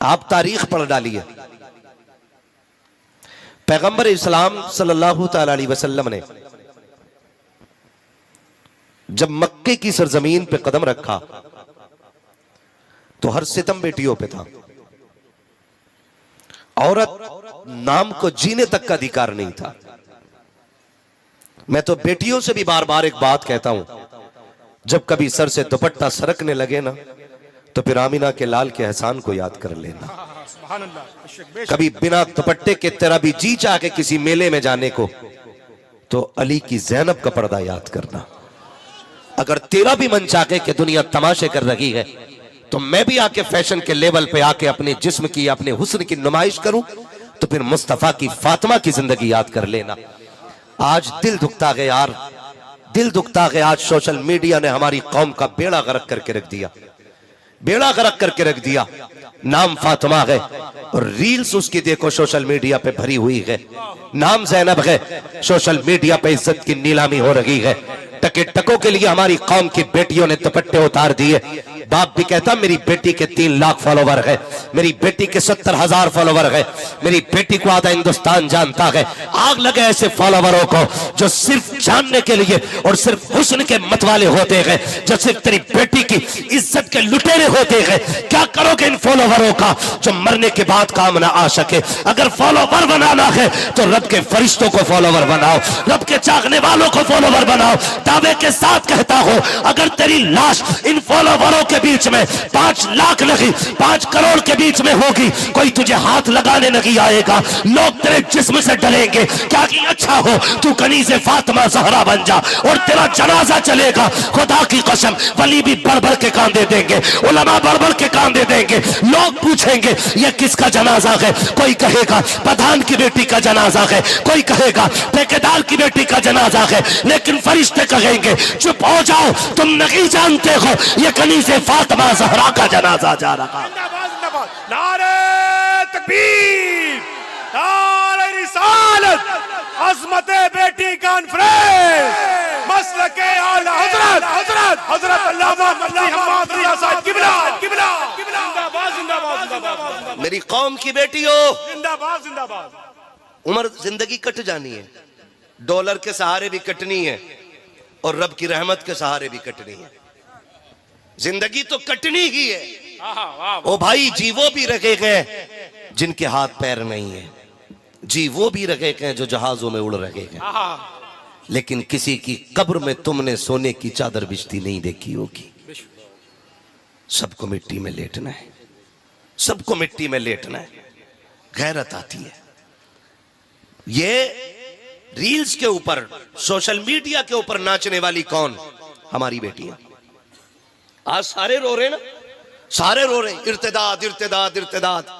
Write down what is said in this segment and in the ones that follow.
आप तारीख पढ़ डालिए। पैगंबर इस्लाम सल्लल्लाहु तआला अलैहि वसल्लम ने जब मक्के की सरजमीन पे कदम रखा तो हर सितम बेटियों पे था। औरत नाम को जीने तक का अधिकार नहीं था। मैं तो बेटियों से भी बार बार एक बात कहता हूं, जब कभी सर से दुपट्टा सरकने लगे ना तो फिर आमिना के लाल के एहसान को याद कर लेना। कभी बिना दुपट्टे के तेरा भी जी चाह के किसी मेले में जाने को तो अली की ज़ैनब का पर्दा याद करना। अगर तेरा भी मन चाहे कि दुनिया तमाशे कर रही है तो मैं भी आके फैशन के लेवल पे आके अपने जिस्म की अपने हुस्न की नुमाइश करूं तो फिर मुस्तफा की फातिमा की जिंदगी याद कर लेना। आज दिल दुखता है यार, दिल दुखता है। आज सोशल मीडिया ने हमारी कौम का बेड़ा गर्क करके रख दिया, बेड़ा गर्क करके रख दिया। नाम फातिमा है और रील्स उसकी देखो सोशल मीडिया पे भरी हुई है। नाम ज़ैनब है, सोशल मीडिया पे इज्जत की नीलामी हो रही है। टके टकों के लिए हमारी कौम की बेटियों ने दुपट्टे उतार दिए। बाप भी कहता मेरी बेटी के 3 लाख फॉलोवर है, मेरी बेटी के 70,000 फॉलोवर है, मेरी बेटी को आधा हिंदुस्तान जानता है। आग लगे ऐसे फॉलोवरों को जो सिर्फ जानने के लिए और सिर्फ हुस्न के मतवाले होते हैं, जो सिर्फ तेरी बेटी की इज्जत के लुटेरे होते हैं। क्या करोगे इन फॉलोवरों का जो मरने के बाद काम ना आ सके? अगर फॉलोवर बनाना है तो रब के फरिश्तों को फॉलोवर बनाओ, रब के चाहने वालों को फॉलोवर बनाओ। दावे के साथ कहता हो अगर तेरी लाश इन फॉलोवरों के बीच में 5 लाख नहीं 5 करोड़ के बीच में होगी, कोई तुझे हाथ लगाने नहीं आएगा। लोग तेरे जिस्म से डरेंगे। क्या कि अच्छा हो तू कनीज़े फातिमा ज़हरा बन जा और तेरा जनाजा चलेगा। खुदा की कसम वली भी बढ़ के कांधे देंगे, उलमा बढ़ के कांधे देंगे। लोग पूछेंगे ये किसका जनाजा है? कोई कहेगा प्रधान की बेटी का जनाजा है, कोई कहेगा ठेकेदार की बेटी का जनाजा है, लेकिन फरिश्ते कहेंगे चुप हो जाओ, तुम नहीं जानते हो ये कनीज़े फातिमा ज़हरा का जनाजा जा रहा। नारे तकबीर, नारे रिसालत, अज़मते बेटी कॉन्फ्रेंस, मसलके आला हज़रत हज़रत हज़रत अल्लामा मुफ्ती हम्माद रियाज़ साहब किबला किबला जिंदाबाद जिंदाबाद जिंदाबाद। मेरी कौम की बेटियों जिंदाबाद जिंदाबाद। उम्र जिंदगी कट जानी है, डॉलर के सहारे भी कटनी है और रब की रहमत के सहारे भी कटनी है। जिंदगी तो कटनी ही है। ओ भाई जी वो भी रखे गए जिनके हाथ पैर नहीं है, जी वो भी रखे गए जो जहाजों में उड़ रहे हैं, लेकिन किसी की कब्र में तुमने सोने की चादर बिछती नहीं देखी होगी। सबको मिट्टी में लेटना है, सबको मिट्टी में लेटना है। गैरत आती है। ये रील्स के ऊपर सोशल मीडिया के ऊपर नाचने वाली कौन? हमारी बेटियां। आज सारे रो रहे ना, सारे रो रहे इर्तिदाद इर्तिदाद इर्तिदाद।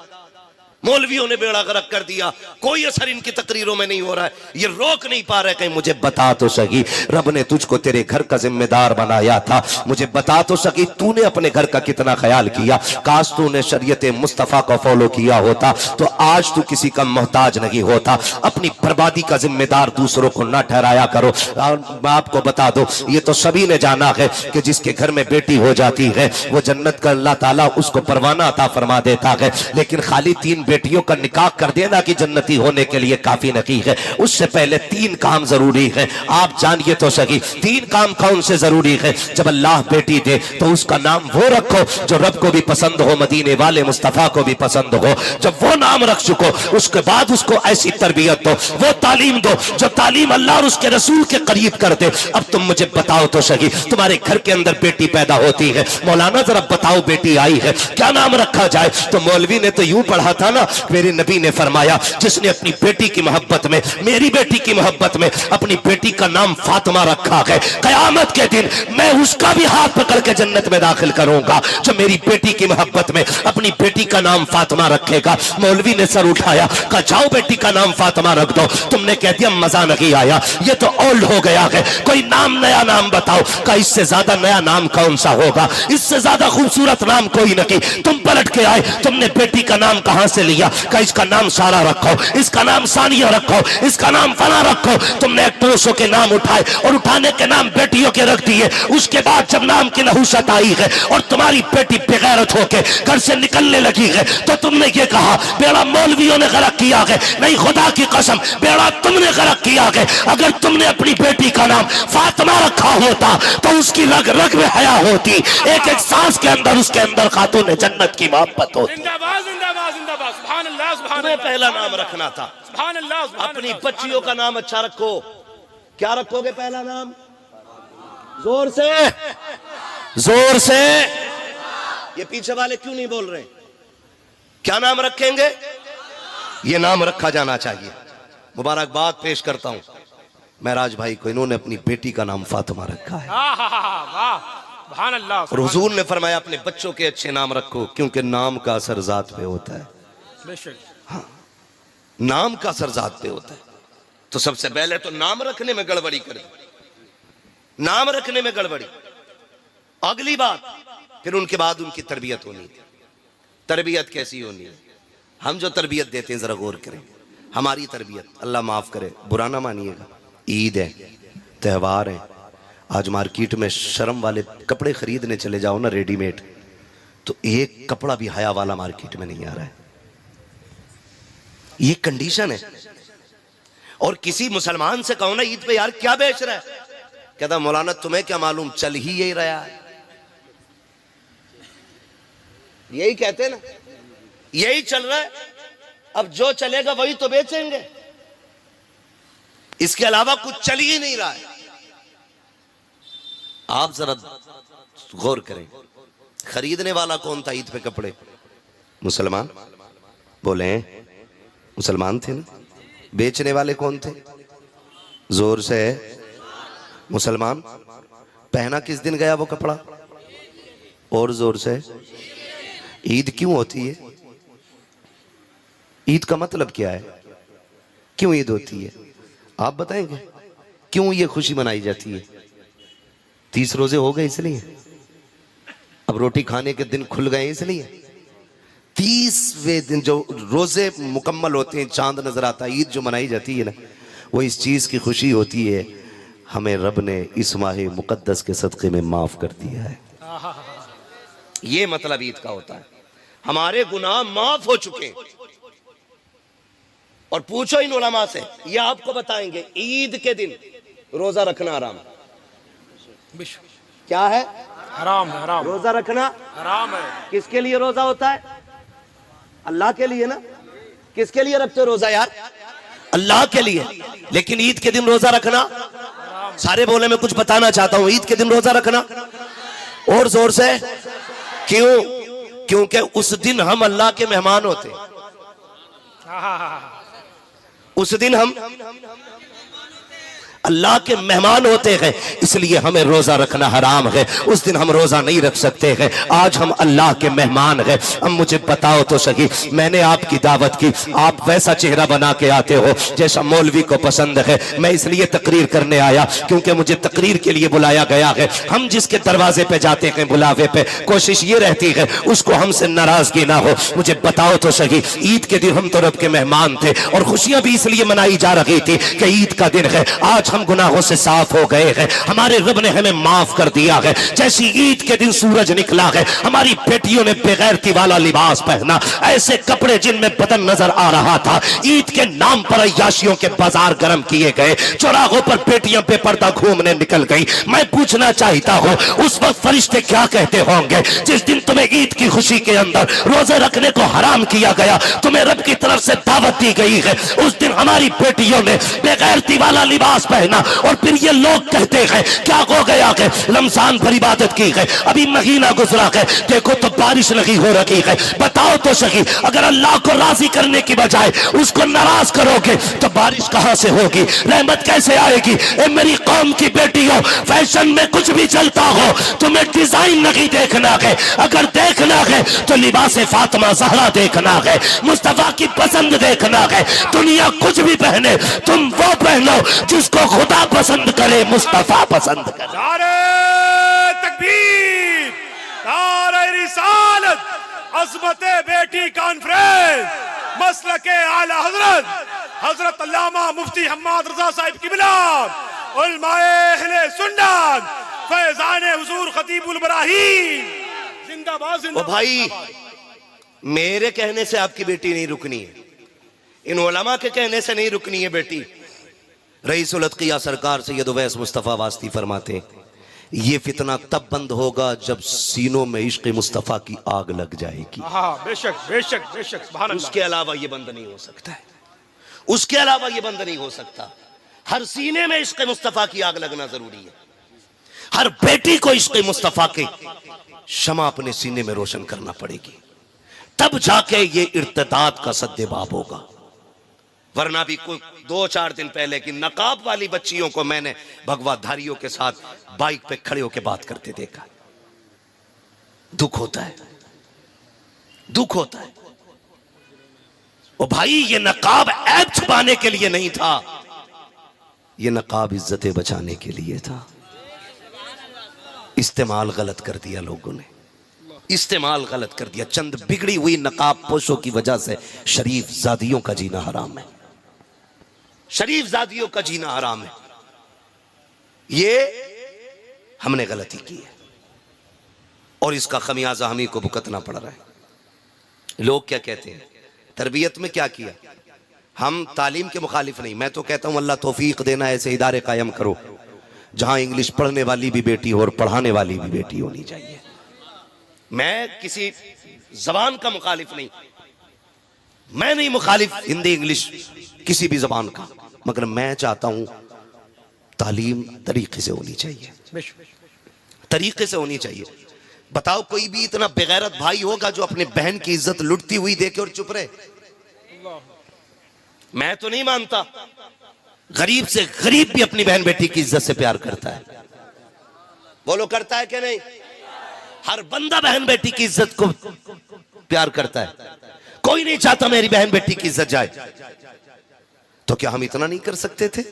मौलवियों ने बेड़ा गर्क कर दिया, कोई असर इनकी तकरीरों में नहीं हो रहा है। ये रोक नहीं पा रहे। कहीं मुझे बता तो सकी, रब ने तुझको तेरे घर का जिम्मेदार बनाया था, मुझे बता तो सकी तूने अपने घर का कितना ख्याल किया। काश तूने शरीयत मुस्तफ़ा को फॉलो किया होता तो आज तू किसी का मोहताज नहीं होता। अपनी बर्बादी का जिम्मेदार दूसरों को ना ठहराया करो। मैं आपको बता दो, ये तो सभी ने जाना है कि जिसके घर में बेटी हो जाती है वो जन्नत का अल्लाह ताला उसको परवाना अता फरमा देता है। लेकिन खाली 3 बेटियों का निकाह कर देना कि जन्नती होने के लिए काफी नहीं है। उससे पहले 3 काम जरूरी है। आप जानिए तो सही 3 काम कौन से जरूरी है? जब अल्लाह बेटी दे तो उसका नाम वो रखो जो रब को भी पसंद हो, मदीने वाले मुस्तफा को भी पसंद हो। जब वो नाम रख चुको उसके बाद उसको ऐसी तरबियत दो, वो तालीम दो जो तालीम अल्लाह और उसके रसूल के करीब कर दे। अब तुम मुझे बताओ तो सही, तुम्हारे घर के अंदर बेटी पैदा होती है, मौलाना जरा बताओ बेटी आई है, क्या नाम रखा जाए? तो मौलवी ने तो यूं पढ़ा था ना, मेरे नबी ने फरमाया जिसने अपनी बेटी की मोहब्बत में, मेरी बेटी की मोहब्बत में अपनी बेटी का नाम फातिमा रखा है, कयामत के दिन मैं उसका भी हाथ पकड़ के जन्नत में दाखिल करूंगा जो मेरी बेटी की मोहब्बत में अपनी बेटी का नाम फातिमा रखेगा। मौलवी ने सर उठाया, कहा जाओ बेटी का नाम फातिमा रख दो। तुमने कह दिया मजा नहीं आया, ये तो ओल्ड हो गया है, कोई नाम नया नाम बताओ। कहा इससे ज्यादा नया नाम कौन सा होगा, इससे ज्यादा खूबसूरत नाम कोई नहीं। तुम पलट के आए, तुमने बेटी का नाम कहां से सानिया का इसका नाम सारा रखो, इसका नाम सानिया रखो, इसका नाम फला रखो। तुमने एक्ट्रेसों के नाम उठाए और उठाने के नाम बेटियों के रख दिए। उसके बाद जब नाम की नहुसत आई है और तुम्हारी बेटी बेगैरत होके घर से निकलने लगी है तो तुमने ये कहा बेड़ा मौलवियों ने गलत किया है। नहीं, खुदा की कसम, बेड़ा तुमने गलत किया है। अगर तुमने अपनी बेटी का नाम फातिमा रखा होता तो उसकी रग रग में हया होती, एक एक सांस के अंदर उसके अंदर खातून जन्नत की मोहब्बत होती। जिंदाबाद जिंदाबाद जिंदाबाद, सुभान अल्लाह सुभान तुम्हें अल्लाह। पहला नाम रखना था। सुभान अल्लाह सुभान अपनी अल्लाह, बच्चियों का नाम अच्छा रखो। क्या रखोगे पहला नाम? जोर से, जोर से। ये पीछे वाले क्यों नहीं बोल रहे? क्या नाम रखेंगे? ये नाम रखा जाना चाहिए। मुबारकबाद पेश करता हूं महराज भाई को, इन्होंने अपनी बेटी का नाम फातिमा रखा है। वाह सुभान अल्लाह। और हुजूर ने फरमाया अपने बच्चों के अच्छे नाम रखो, क्योंकि नाम का असर जात पे होता है। बेशक, हाँ, नाम का असर जात पे होता है। तो सबसे पहले तो नाम रखने में गड़बड़ी कर दी, नाम रखने में गड़बड़ी। अगली बात, फिर उनके बाद उनकी तरबियत होनी थी। तरबियत कैसी होनी है? हम जो तरबियत देते हैं जरा गौर करें। हमारी तरबियत, अल्लाह माफ करे, बुरा ना मानिएगा, ईद है, त्यौहार है। आज मार्केट में शर्म वाले कपड़े खरीदने चले जाओ ना रेडीमेड, तो एक कपड़ा भी हया वाला मार्केट में नहीं आ रहा है। ये कंडीशन है। और किसी मुसलमान से कहो ना ईद पे यार क्या बेच रहा है, कहता मौलाना तुम्हें क्या मालूम, चल ही यही रहा है। यही कहते ना, यही चल रहा है, अब जो चलेगा वही तो बेचेंगे, इसके अलावा कुछ चल ही नहीं रहा है। आप जरा गौर करें, खरीदने वाला कौन था ईद पे कपड़े? मुसलमान। बोले मुसलमान थे ना। बेचने वाले कौन थे? जोर से, मुसलमान। पहना किस दिन गया वो कपड़ा? और जोर से। ईद क्यों होती है? ईद का मतलब क्या है? क्यों ईद होती है? आप बताएंगे क्यों ये खुशी मनाई जाती है? 30 रोजे हो गए इसलिए? अब रोटी खाने के दिन खुल गए इसलिए? 30वें दिन जो रोजे मुकम्मल होते हैं, चांद नजर आता है, ईद जो मनाई जाती है ना, वो इस चीज की खुशी होती है हमें रब ने इस माह मुकद्दस के सदक़े में माफ कर दिया है। ये मतलब ईद का होता है, हमारे गुनाह माफ हो चुके हैं। और पूछो इन उलमा से, ये आपको बताएंगे ईद के दिन रोजा रखना हराम है। क्या है? हराम है, हराम। रोजा रखना हराम है। किसके लिए रोजा होता है? अल्लाह के लिए ना। किसके लिए रखते हो रोजा यार? अल्लाह के लिए। लेकिन ईद के दिन रोजा रखना, सारे बोले मैं कुछ बताना चाहता हूं, ईद के दिन रोजा रखना। और जोर से। क्यों? क्योंकि उस दिन हम अल्लाह के मेहमान होते, उस दिन हम अल्लाह के मेहमान होते हैं, इसलिए हमें रोजा रखना हराम है। उस दिन हम रोजा नहीं रख सकते हैं। आज हम अल्लाह के मेहमान हैं। अब मुझे बताओ तो सही, मैंने आपकी दावत की, आप वैसा चेहरा बना के आते हो जैसा मौलवी को पसंद है। मैं इसलिए तकरीर करने आया क्योंकि मुझे तकरीर के लिए बुलाया गया है। हम जिसके दरवाजे पे जाते हैं बुलावे पे, कोशिश ये रहती है उसको हमसे नाराजगी ना हो। मुझे बताओ तो सही, ईद के दिन हम तो रब के मेहमान थे और खुशियां भी इसलिए मनाई जा रही थी कि ईद का दिन है। आज हम गुनाहों से साफ हो गए हैं, हमारे रब ने हमें माफ कर दिया है। जैसी ईद के दिन सूरज निकला है, हमारी बेटियों ने बेगैरती वाला लिबास पहना, ऐसे कपड़े जिनमें बदन नजर आ रहा था। ईद के नाम पर अय्याशियों के बाजार गर्म किए गए, चौराहों पर बेटियां बेपर्दा घूमने निकल गई। मैं पूछना चाहता हूं उस वक्त फरिश्ते क्या कहते होंगे जिस दिन तुम्हें ईद की खुशी के अंदर रोजे रखने को हराम किया गया, तुम्हें रब की तरफ से दावत दी गई है। उस दिन हमारी बेटियों ने बेगैरती वाला लिबास पहना और फिर ये लोग कहते हैं क्या हो गया है, रमजान पर इबादत की है, अभी महीना गुजरा है, देखो तो बारिश नहीं हो रही है। बताओ तो सही, अगर अल्लाह को राजी करने की बजाय उसको नाराज करोगे तो बारिश कहां से होगी, रहमत कैसे आएगी? ए मेरी कौम की बेटियों, फैशन में कुछ भी चलता हो, तुम्हें डिजाइन नहीं देखना है। अगर देखना है तो लिबास फातिमा ज़हरा देखना है, मुस्तफा की पसंद देखना है। दुनिया कुछ भी पहने, तुम वो पहनो जिसको खुदा पसंद करे, मुस्तफा पसंद करे। नारे तकबीर, नारे रिसालत, अज़मते बेटी कॉन्फ्रेंस, मसलके आला हजरत हजरत अल्लामा मुफ्ती हम्माद रजा साहिब किबला उलमाए अहले सुन्नत फैजान हुजूर खतीबुल बराहीम जिंदाबाद ओ जिंदाबाद। भाई, मेरे कहने से आपकी बेटी नहीं रुकनी है, इन उलमा के कहने से नहीं रुकनी है बेटी। रईसुल अत्किया सरकार सैयद उवैस मुस्तफ़ा वास्ती फरमाते, ये फितना तब बंद होगा जब सीनों में इश्क मुस्तफ़ा की आग लग जाएगी। हाँ बेशक बेशक बेशक सुभान अल्लाह। उसके अलावा ये बंद नहीं हो सकता है, उसके अलावा ये बंद नहीं हो सकता। हर सीने में इश्क मुस्तफ़ा की आग लगना जरूरी है। हर बेटी को इश्क मुस्तफ़ा के शमा अपने सीने में रोशन करना पड़ेगी, तब जाके ये इर्तिदाद का सद्देबाब होगा। वरना भी कोई 2-4 दिन पहले की नकाब वाली बच्चियों को मैंने भगवाधारियों के साथ बाइक पे खड़े होकर बात करते देखा। दुख होता है, दुख होता है। ओ भाई, ये नकाब ऐब छुपाने के लिए नहीं था, ये नकाब इज्जतें बचाने के लिए था। इस्तेमाल गलत कर दिया लोगों ने, इस्तेमाल गलत कर दिया। चंद बिगड़ी हुई नकाब पोशों की वजह से शरीफ जादियों का जीना हराम है, शरीफ जादियों का जीना हराम है। ये हमने गलती की है और इसका खमियाजा हम ही को भुगतना पड़ रहा है। लोग क्या कहते हैं, तरबियत में क्या किया? हम तालीम के मुखालिफ नहीं, मैं तो कहता हूं अल्लाह तौफीक देना, ऐसे इदारे कायम करो जहां इंग्लिश पढ़ने वाली भी बेटी हो और पढ़ाने वाली भी बेटी होनी चाहिए। मैं किसी जबान का मुखालिफ नहीं, मैं नहीं मुखालिफ हिंदी इंग्लिश किसी भी जबान का, मगर मैं चाहता हूं तालीम तरीके से होनी चाहिए, तरीके से होनी चाहिए। बताओ, कोई भी इतना बेगैरत भाई होगा जो अपने बहन की इज्जत लुटती हुई देखे और चुप रहे? मैं तो नहीं मानता। गरीब से गरीब भी अपनी बहन बेटी की इज्जत से प्यार करता है। बोलो, करता है कि नहीं? हर बंदा बहन बेटी की इज्जत को प्यार करता है। कोई नहीं चाहता मेरी बहन बेटी की इज्जत जाए। तो क्या हम इतना नहीं कर सकते थे?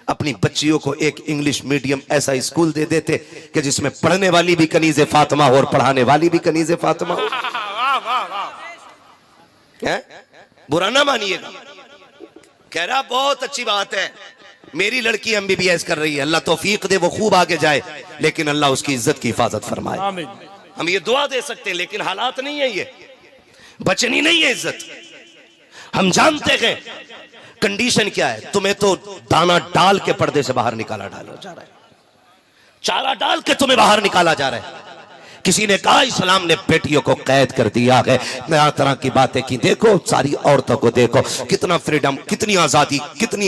अपनी बच्चियों को एक इंग्लिश मीडियम ऐसा स्कूल दे देते कि जिसमें पढ़ने वाली भी कनीज़े फातिमा हो और पढ़ाने वाली भी कनीज़े फातिमा हो। बुरा ना मानिएगा, कह रहा बहुत अच्छी बात है, मेरी लड़की MBBS कर रही है, अल्लाह तौफीक दे वो खूब आगे जाए, लेकिन अल्लाह उसकी इज्जत की हिफाजत फरमाए। हम ये दुआ दे सकते हैं, लेकिन हालात नहीं है, ये बचनी नहीं है इज्जत। हम जानते हैं कंडीशन क्या है। तुम्हें तो दाना डाल के पर्दे से बाहर निकाला डाला जा रहा है, चारा डाल के तुम्हें बाहर निकाला जा रहा है। किसी ने कहा इस्लाम ने बेटियों को कैद कर दिया है, नया तरह की बातें की। देखो सारी औरतों को देखो, कितना फ्रीडम, कितनी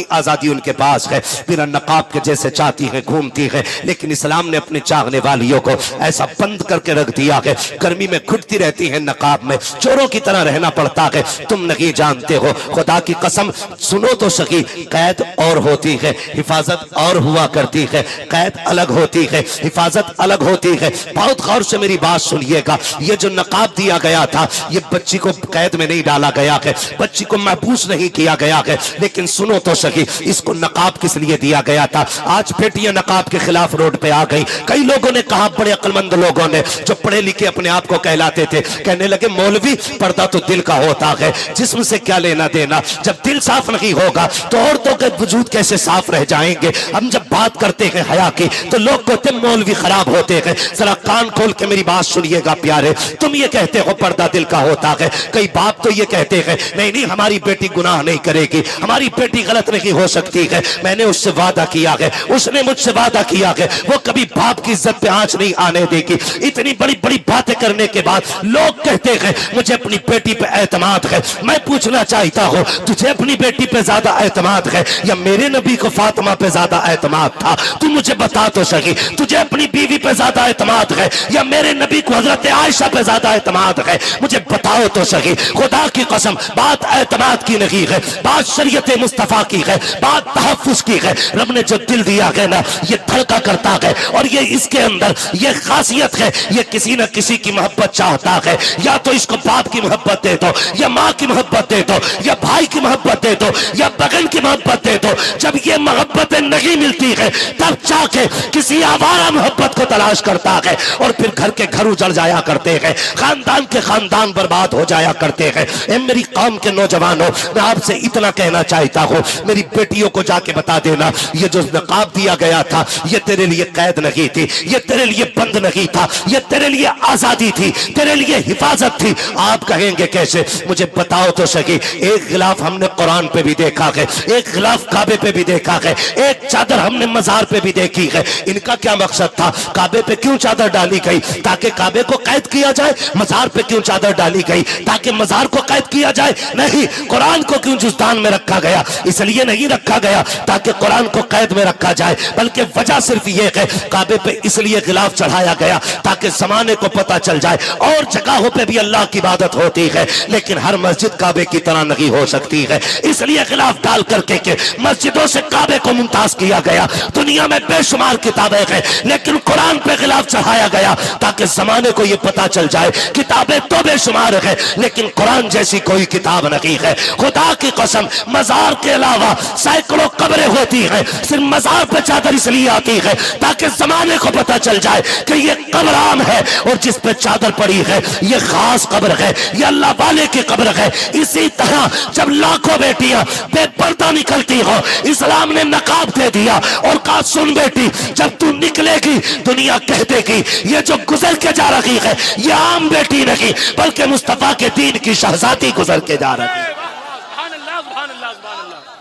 आजादी उनके पास है, बिना नकाब के जैसे चाहती है घूमती है। लेकिन इस्लाम ने अपने चाहने वालियों को ऐसा बंद करके रख दिया है, गर्मी में घुटती रहती है नकाब में, चोरों की तरह रहना पड़ता है। तुम नहीं जानते हो, खुदा की कसम सुनो तो सही, कैद और होती है, हिफाजत और हुआ करती है। कैद अलग होती है, हिफाजत अलग होती है। बहुत गौर से मेरी बात सुनिएगा, ये जो नकाब दिया गया था, ये बच्ची को कैद में नहीं डाला गया है, बच्ची को महबूस नहीं किया गया है। लेकिन सुनो तो सही, इसको नकाब किस लिए दिया गया था? आज बेटियां नकाब के खिलाफ रोड पे आ गई। कई लोगों ने कहा, बड़े अक्लमंद लोगों ने जो पढ़े लिखे अपने आप को कहलाते थे, कहने लगे मौलवी पर्दा तो दिल का होता है, जिस्म से क्या लेना देना। जब दिल साफ नहीं होगा तो औरतों के वजूद कैसे साफ रह जाएंगे? हम जब बात करते हैं हया की तो लोग कहते हैं मौलवी खराब होते हैं। जरा कान खोल के मेरी बात सुनिएगा प्यारे, तुम ये कहते हो पर्दा दिल का होता है, कई बाप तो ये कहते हैं नहीं नहीं हमारी बेटी गुनाह नहीं करेगी, हमारी बेटी गलत नहीं हो सकती है। मैंने उससे वादा किया है, उसने मुझसे वादा किया है, वो कभी बाप की इज्जत पे आंच नहीं आने देगी। इतनी बड़ी बड़ी बातें करने के बाद लोग कहते हैं मुझे अपनी बेटी पे एतमाद है। मैं पूछना चाहता हूँ, तुझे अपनी बेटी पे ज्यादा एतमाद है या मेरे नबी को फातिमा पे ज्यादा एतमाद था? तू मुझे बता तो सही, तुझे अपनी बीवी पे ज्यादा एतमाद है या मेरे नबी को हजरत आयशा पे ज्यादा एतमाद है? मुझे बताओ तो सही। खुदा की कसम, बात एतमाद की नहीं है, बात शरीयत मुस्तफा की है, बात तहफ्फुज की है। रब ने जो दिल दिया है ना, ये धड़का करता है और ये इसके अंदर ये खासियत है, ये किसी न किसी की मोहब्बत चाहता है। या तो इसको बाप की मोहब्बत दे दो, या माँ की मोहब्बत दे दो, या भाई की मोहब्बत दे दो, या बगन की मोहब्बत दे दो। जब ये मोहब्बतें नहीं मिलती है तब जाके किसी आवारा मोहब्बत को तलाश करता है और फिर घर के घर उजड़ जाया करते हैं, खानदान के खानदान बर्बाद हो जाया करते हैं। ए मेरी कौम के नौजवानों, मैं आपसे इतना कहना चाहता हूँ, मेरी बेटियों को जाके बता देना, ये जो नकाब दिया गया था ये तेरे लिए कैद नहीं थी, ये तेरे लिए बंद नहीं था, ये तेरे लिए आजादी थी, तेरे लिए हिफाजत थी। आप कहेंगे कैसे? मुझे बताओ तो सही। एक गिलाफ हमने कुरान पे भी देखा है, एक गिलाफ काबे पे भी देखा है, एक चादर हमने मजार पे भी देखी है। इनका क्या मकसद था? काबे पे क्यों चादर डाली गई? ताकि काबे को कैद किया जाए। मजार पे क्यों चादर डाली गई? ताकि मजार को कैद किया जाए। नहीं, कुरान को क्यों जुस्तान में रखा गया? इसलिए नहीं रखा गया ताकि कुरान को कैद में रखा जाए, बल्कि वजह सिर्फ ये है, काबे पे इसलिए गिलाफ चढ़ाया गया ताकि जमाने को पता चल जाए। और जगहों पे भी अल्लाह की इबादत होती है, लेकिन हर मस्जिद काबे की तरह नहीं हो सकती है, इसलिए गिलाफ डाल करके के मस्जिदों से काबे को मुमताज किया गया। दुनिया में बेशुमार किताबें हैं, लेकिन कुरान पे गिलाफ चढ़ाया गया ताकि जमाने को यह पता चल जाए, किताबें तो बेशुमार है लेकिन कुरान जैसी कोई किताब नहीं है। खुदा की कसम, मजार के अलावा सैकड़ों कब्रें होती हैं, सिर्फ मजार पे चादर इसलिए आती है ताकि जमाने को पता चल जाए कि ये कब्र आम है और जिस पे चादर पड़ी है ये खास कब्र है, ये अल्लाह वाले की कब्र है। इसी तरह जब लाखों बेटियां बेपर्दा निकलती हो, इस्लाम ने नकाब दे दिया और कहा, सुन बेटी, जब तू निकलेगी दुनिया कह देगी ये जो गुजर के जा रही है ये आम बेटी नहीं बल्कि मुस्तफा के दीन की शहजादी गुजर के जा रही है।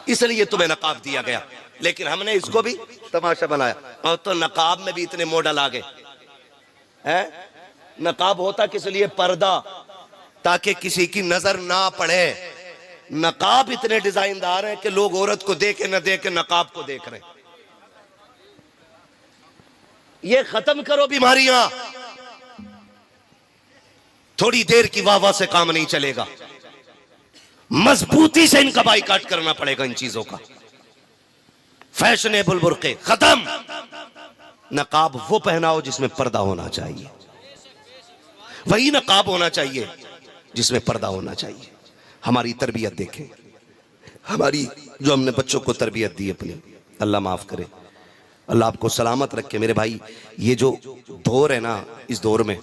इसलिए तुम्हें नकाब दिया गया, लेकिन हमने इसको भी तमाशा बनाया। और तो नकाब में भी इतने मॉडल आ गए हैं। नकाब होता किस लिए? पर्दा, ताकि किसी की नजर ना पड़े। नकाब इतने डिजाइनदार हैं कि लोग औरत को देखे न देखे नकाब को देख रहे हैं। ये खत्म करो बीमारियां। थोड़ी देर की वाह वाह से काम नहीं चलेगा, मजबूती से इनका बाइकाट करना पड़ेगा इन चीजों का। फैशनेबल बुर्के खत्म। नकाब वो पहनाओ जिसमें पर्दा होना चाहिए, वही नकाब होना चाहिए जिसमें पर्दा होना चाहिए। हमारी तरबियत देखें, हमारी जो हमने बच्चों को तरबियत दी अपनी, अल्लाह माफ करे, अल्लाह आपको सलामत रखे। मेरे भाई, ये जो दौर है ना, इस दौर में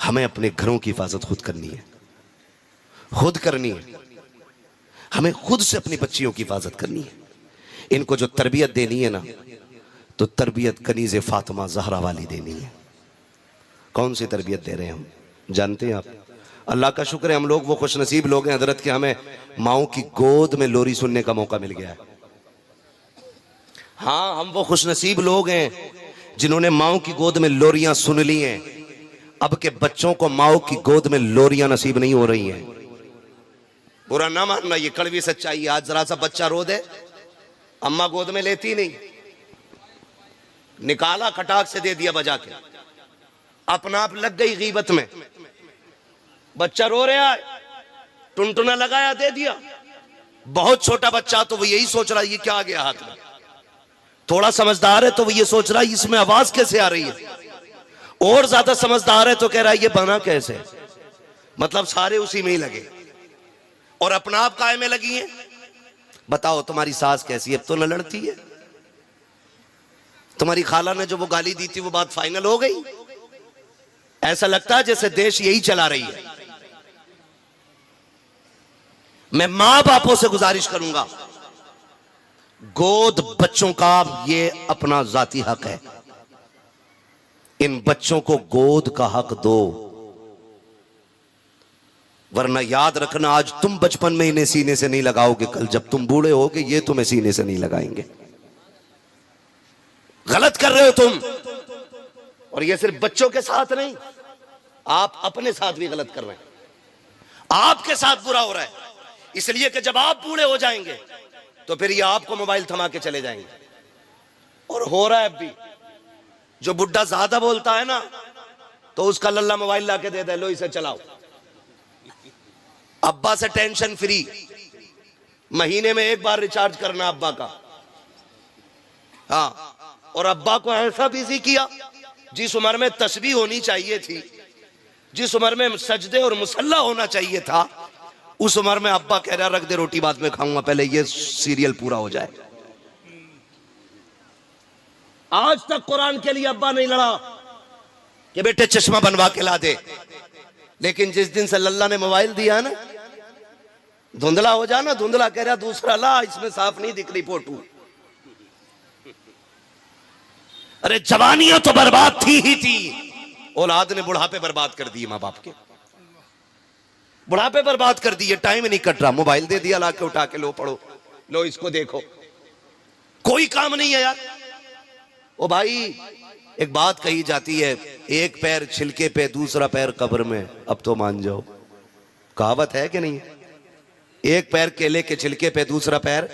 हमें अपने घरों की हिफाजत खुद करनी है, खुद करनी है। हमें खुद से अपनी बच्चियों की हिफाजत करनी है। इनको जो तरबियत देनी है ना, तो तरबियत कनीज़े फातिमा ज़हरा वाली देनी है। कौन सी तरबियत दे रहे हैं हम जानते हैं आप? अल्लाह का शुक्र है, हम लोग वो खुशनसीब लोग हैं हजरत के, हमें माओ की गोद में लोरी सुनने का मौका मिल गया है। हाँ, हम वो खुशनसीब लोग हैं जिन्होंने माओ की गोद में लोरियां सुन ली हैं। अब के बच्चों को माओ की गोद में लोरियां नसीब नहीं हो रही हैं। बुरा ना मानना, ये कड़वी सच्चाई। आज जरा सा बच्चा रो दे, अम्मा गोद में लेती नहीं, निकाला खटाक से दे दिया बजा के, अपना आप लग गई गीबत में। बच्चा रो रहा है, टुनटुना लगाया, दे दिया। बहुत छोटा बच्चा तो वो यही सोच रहा है ये क्या आ गया हाथ में। थोड़ा समझदार है तो वो ये सोच रहा है इसमें आवाज कैसे आ रही है। और ज्यादा समझदार है तो कह रहा है ये बना कैसे। मतलब सारे उसी में ही लगे और अपना आप काय में लगी है। बताओ तुम्हारी सास कैसी है? अब तो न लड़ती है। तुम्हारी खाला ने जो वो गाली दी थी वो बात फाइनल हो गई। ऐसा लगता है जैसे देश यही चला रही है। मैं मां बापों से गुजारिश करूंगा, गोद बच्चों का ये अपना जाती हक है। इन बच्चों को गोद का हक दो, वरना याद रखना आज तुम बचपन में इन्हें सीने से नहीं लगाओगे, कल जब तुम बूढ़े होगे ये तुम्हें सीने से नहीं लगाएंगे। गलत कर रहे हो तुम। और ये सिर्फ बच्चों के साथ नहीं, आप अपने साथ भी गलत कर रहे हैं। आपके साथ बुरा हो रहा है इसलिए कि जब आप बूढ़े हो जाएंगे तो फिर ये आपको मोबाइल थमा के चले जाएंगे। और हो रहा है अब भी, जो बुढ़ा ज्यादा बोलता है ना तो उसका लल्ला मोबाइल लाके दे दे, लो इसे चलाओ। अब्बा से टेंशन फ्री, महीने में एक बार रिचार्ज करना अब्बा का। हाँ, और अब्बा को ऐसा बिजी किया, जिस उम्र में तस्बीह होनी चाहिए थी, जिस उम्र में सजदे और मुसल्ला होना चाहिए था, उस उम्र में अब्बा कह रहा रख दे रोटी बाद में खाऊंगा, पहले ये सीरियल पूरा हो जाए। आज तक कुरान के लिए अब्बा नहीं लड़ा। कि बेटे चश्मा बनवा के ला दे, लेकिन जिस दिन से लल्ला ने मोबाइल दिया ना, धुंधला हो जाना, धुंधला कह रहा दूसरा ला, इसमें साफ नहीं दिख रही फोटो। अरे जवानियां तो बर्बाद थी ही थी, औलाद ने बुढ़ापे बर्बाद कर दिए, मां बाप के बुढ़ापे बर्बाद कर दिए। टाइम नहीं कट रहा, मोबाइल दे दिया, लाके उठा के लो पढ़ो, लो इसको देखो, कोई काम नहीं है यार। ओ भाई एक बात कही जाती है, एक पैर छिलके पे दूसरा पैर कब्र में। अब तो मान जाओ, कहावत है कि नहीं? एक पैर केले के छिलके पे दूसरा पैर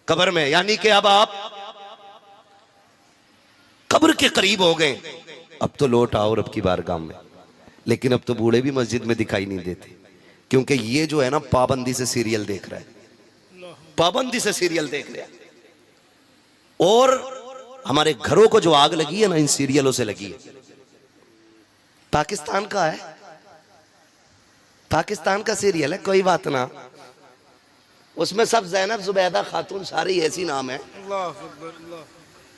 कब्र में, यानी कि अब आप कब्र के करीब हो गए। अब तो लौट आओ रब की बारगाह में। लेकिन अब तो बूढ़े भी मस्जिद में दिखाई नहीं देते, क्योंकि ये जो है ना पाबंदी से सीरियल देख रहा है, पाबंदी से सीरियल देख रहा है। और हमारे घरों को जो आग लगी है ना, इन सीरियलों से लगी है। पाकिस्तान का है, पाकिस्तान का सीरियल है, कोई बात ना, उसमें सब जैनब जुबैदा खातून सारी ऐसी नाम है।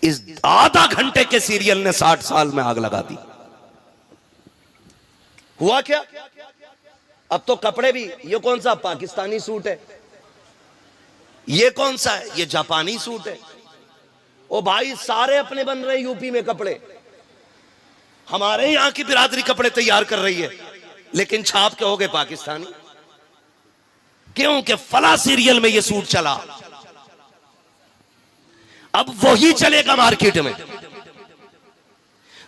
इस आधा घंटे के सीरियल ने 60 साल में आग लगा दी। हुआ क्या? अब तो कपड़े भी, ये कौन सा पाकिस्तानी सूट है, ये कौन सा है, ये जापानी सूट है। ओ भाई सारे अपने बन रहे यूपी में कपड़े, हमारे यहां की बिरादरी कपड़े तैयार कर रही है, लेकिन छाप के हो गए पाकिस्तानी। क्यों? कि फला सीरियल में ये सूट चला, अब वही चलेगा मार्केट में।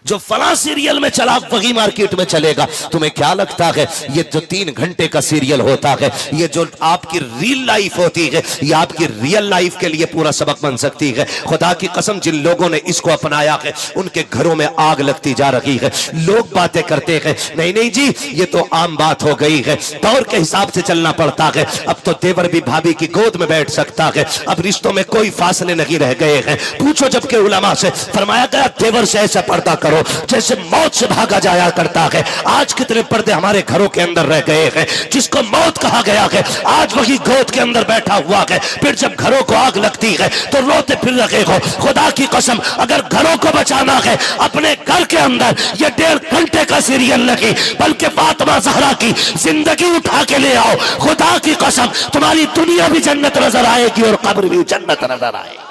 जो फला सीरियल में चला वही मार्केट में चलेगा। तुम्हें क्या लगता है ये जो 3 घंटे का सीरियल होता है, ये जो आपकी रियल लाइफ होती है, ये आपकी रियल लाइफ के लिए पूरा सबक बन सकती है? खुदा की कसम, जिन लोगों ने इसको अपनाया है उनके घरों में आग लगती जा रही है। लोग बातें करते हैं, नहीं नहीं जी ये तो आम बात हो गई है, दौर के हिसाब से चलना पड़ता है। अब तो देवर भी भाभी की गोद में बैठ सकता है, अब रिश्तों में कोई फासले नहीं रह गए हैं। पूछो जबकि उलमा से, फरमाया गया देवर से ऐसा पर्दा करो जैसे मौत से भागा जाया करता है। आज कितने पर्दे हमारे घरों के अंदर रह गए हैं। जिसको मौत कहा गया है आज वही गोद के अंदर बैठा हुआ है, फिर जब घरों को आग लगती है तो रोते फिर रहे हो। खुदा की कसम, अगर घरों को बचाना है, अपने घर के अंदर ये 1.5 घंटे का सीरियल नहीं, बल्कि फातिमा ज़हरा की जिंदगी उठा के ले आओ। खुदा की कसम, तुम्हारी दुनिया भी जन्नत नजर आएगी और कब्र भी जन्नत नजर आएगी।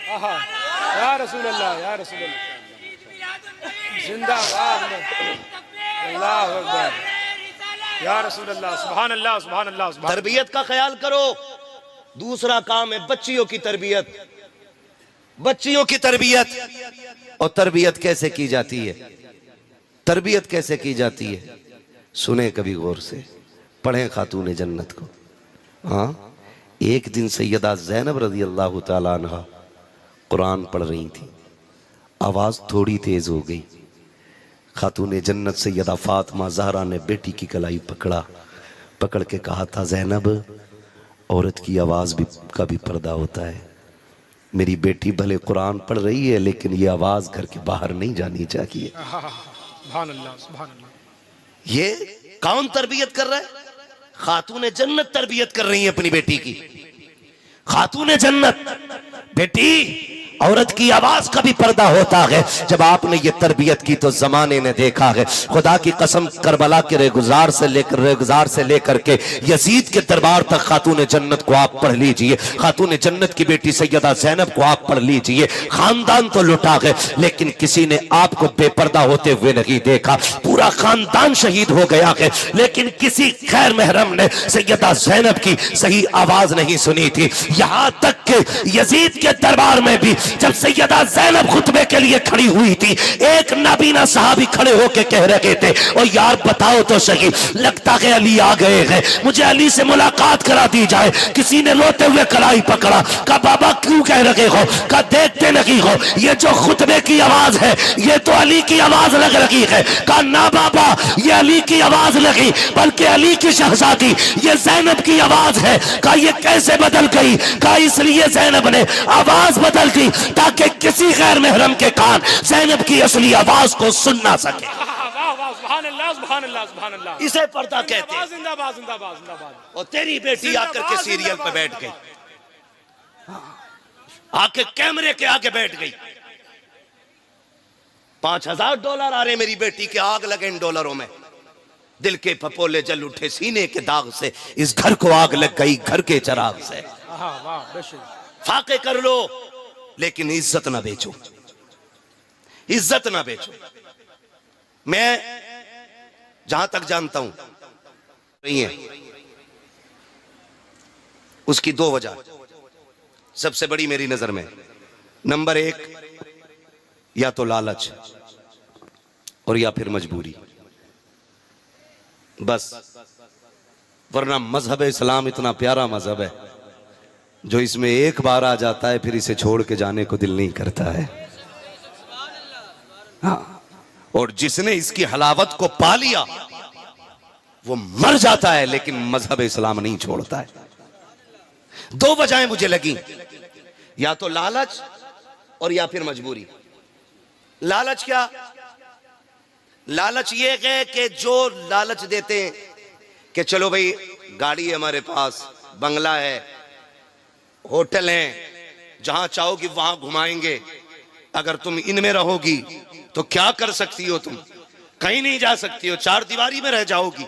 जिंदाबाद या रसूल अल्लाह, या रसूल अल्लाह, जिंदाबाद, अल्लाह अकबर, या रसूल अल्लाह, सुभान अल्लाह, सुभान अल्लाह। तरबियत का ख्याल करो। दूसरा काम है बच्चियों की तरबियत, बच्चियों की तरबियत। और तरबियत कैसे की जाती है? तरबियत कैसे की जाती है? सुने कभी गौर से, पढ़ें खातून जन्नत को। हाँ, एक दिन सैयदा ज़ैनब रज़ी अल्लाह तआला अन्हा कुरान पढ़ रही थी, आवाज थोड़ी तेज हो गई। खातून जन्नत सैयदा फातिमा ज़हरा ने बेटी की कलाई पकड़ के कहा था, ज़ैनब औरत की आवाज भी का भी पर्दा होता है। मेरी बेटी भले कुरान पढ़ रही है, लेकिन ये आवाज घर के बाहर नहीं जानी चाहिए। सुभान अल्लाह, सुभान अल्लाह। ये कौन तरबियत कर रहा है? खातून जन्नत तरबियत कर रही है अपनी बेटी की। खातून जन्नत, बेटी औरत की आवाज का भी पर्दा होता है। जब आपने ये तरबियत की तो जमाने ने देखा है। खुदा की कसम, करबला के रेगुजार से लेकर के यजीद के दरबार तक खातून जन्नत को आप पढ़ लीजिए। खातून जन्नत की बेटी सैयदा ज़ैनब को आप पढ़ लीजिए। खानदान तो लुटा है, लेकिन किसी ने आपको बेपर्दा होते हुए नहीं देखा। पूरा खानदान शहीद हो गया है, लेकिन किसी खैर महरम ने सैयदा ज़ैनब की सही आवाज नहीं सुनी थी। यहां तक कि यजीद के दरबार में भी जब सैयदा ज़ैनब खुतबे के लिए खड़ी हुई थी, एक नाबीना साहबी खड़े होकर कह रहे थे, और यार बताओ तो सही, लगता है अली आ गए हैं, मुझे अली से मुलाकात करा दी जाए। किसी ने रोते हुए कलाई पकड़ा, कहा बाबा क्यों कह रहे हो? कहा देखते नहीं हो, ये जो खुतबे की आवाज है ये तो अली की आवाज लग रही है। कहा ना बाबा, ये अली की आवाज लगी, बल्कि अली की शहजादी ये ज़ैनब की आवाज है। कहा ये कैसे बदल गई? कहा इसलिए ज़ैनब ने आवाज बदल दी ताकि किसी गैर महरम के कान ज़ैनब की असली आवाज को सुन ना सके। सुभान अल्लाह, सुभान अल्लाह, सुभान अल्लाह। इसे पर्दा कहते हैं। जिंदाबाद, जिंदाबाद, जिंदाबाद। और तेरी बेटी आकर के सीरियल पे बैठ गई, आके कैमरे के आगे बैठ गई। $5000 आ रहे मेरी बेटी के, आग लगे इन डॉलरों में। दिल के फपोले जल उठे सीने के दाग से, इस घर को आग लग गई घर के चराग से। फाके कर लो लेकिन इज्जत ना बेचो, इज्जत ना बेचो। मैं जहां तक जानता हूं नहीं है, उसकी 2 वजह सबसे बड़ी मेरी नजर में। नंबर 1, या तो लालच और या फिर मजबूरी, बस। वरना मजहब इस्लाम इतना प्यारा मजहब है, जो इसमें एक बार आ जाता है फिर इसे छोड़ के जाने को दिल नहीं करता है। हाँ, और जिसने इसकी हलावत को पा लिया वो मर जाता है, लेकिन मजहब इस्लाम नहीं छोड़ता है। 2 वजहें मुझे लगी, या तो लालच और या फिर मजबूरी। लालच क्या? लालच ये है कि जो लालच देते हैं कि चलो भाई गाड़ी है हमारे पास, बंगला है, होटल हैं, जहां चाहोगी वहां घुमाएंगे, अगर तुम इनमें रहोगी तो क्या कर सकती हो, तुम कहीं नहीं जा सकती हो, 4 दीवारी में रह जाओगी।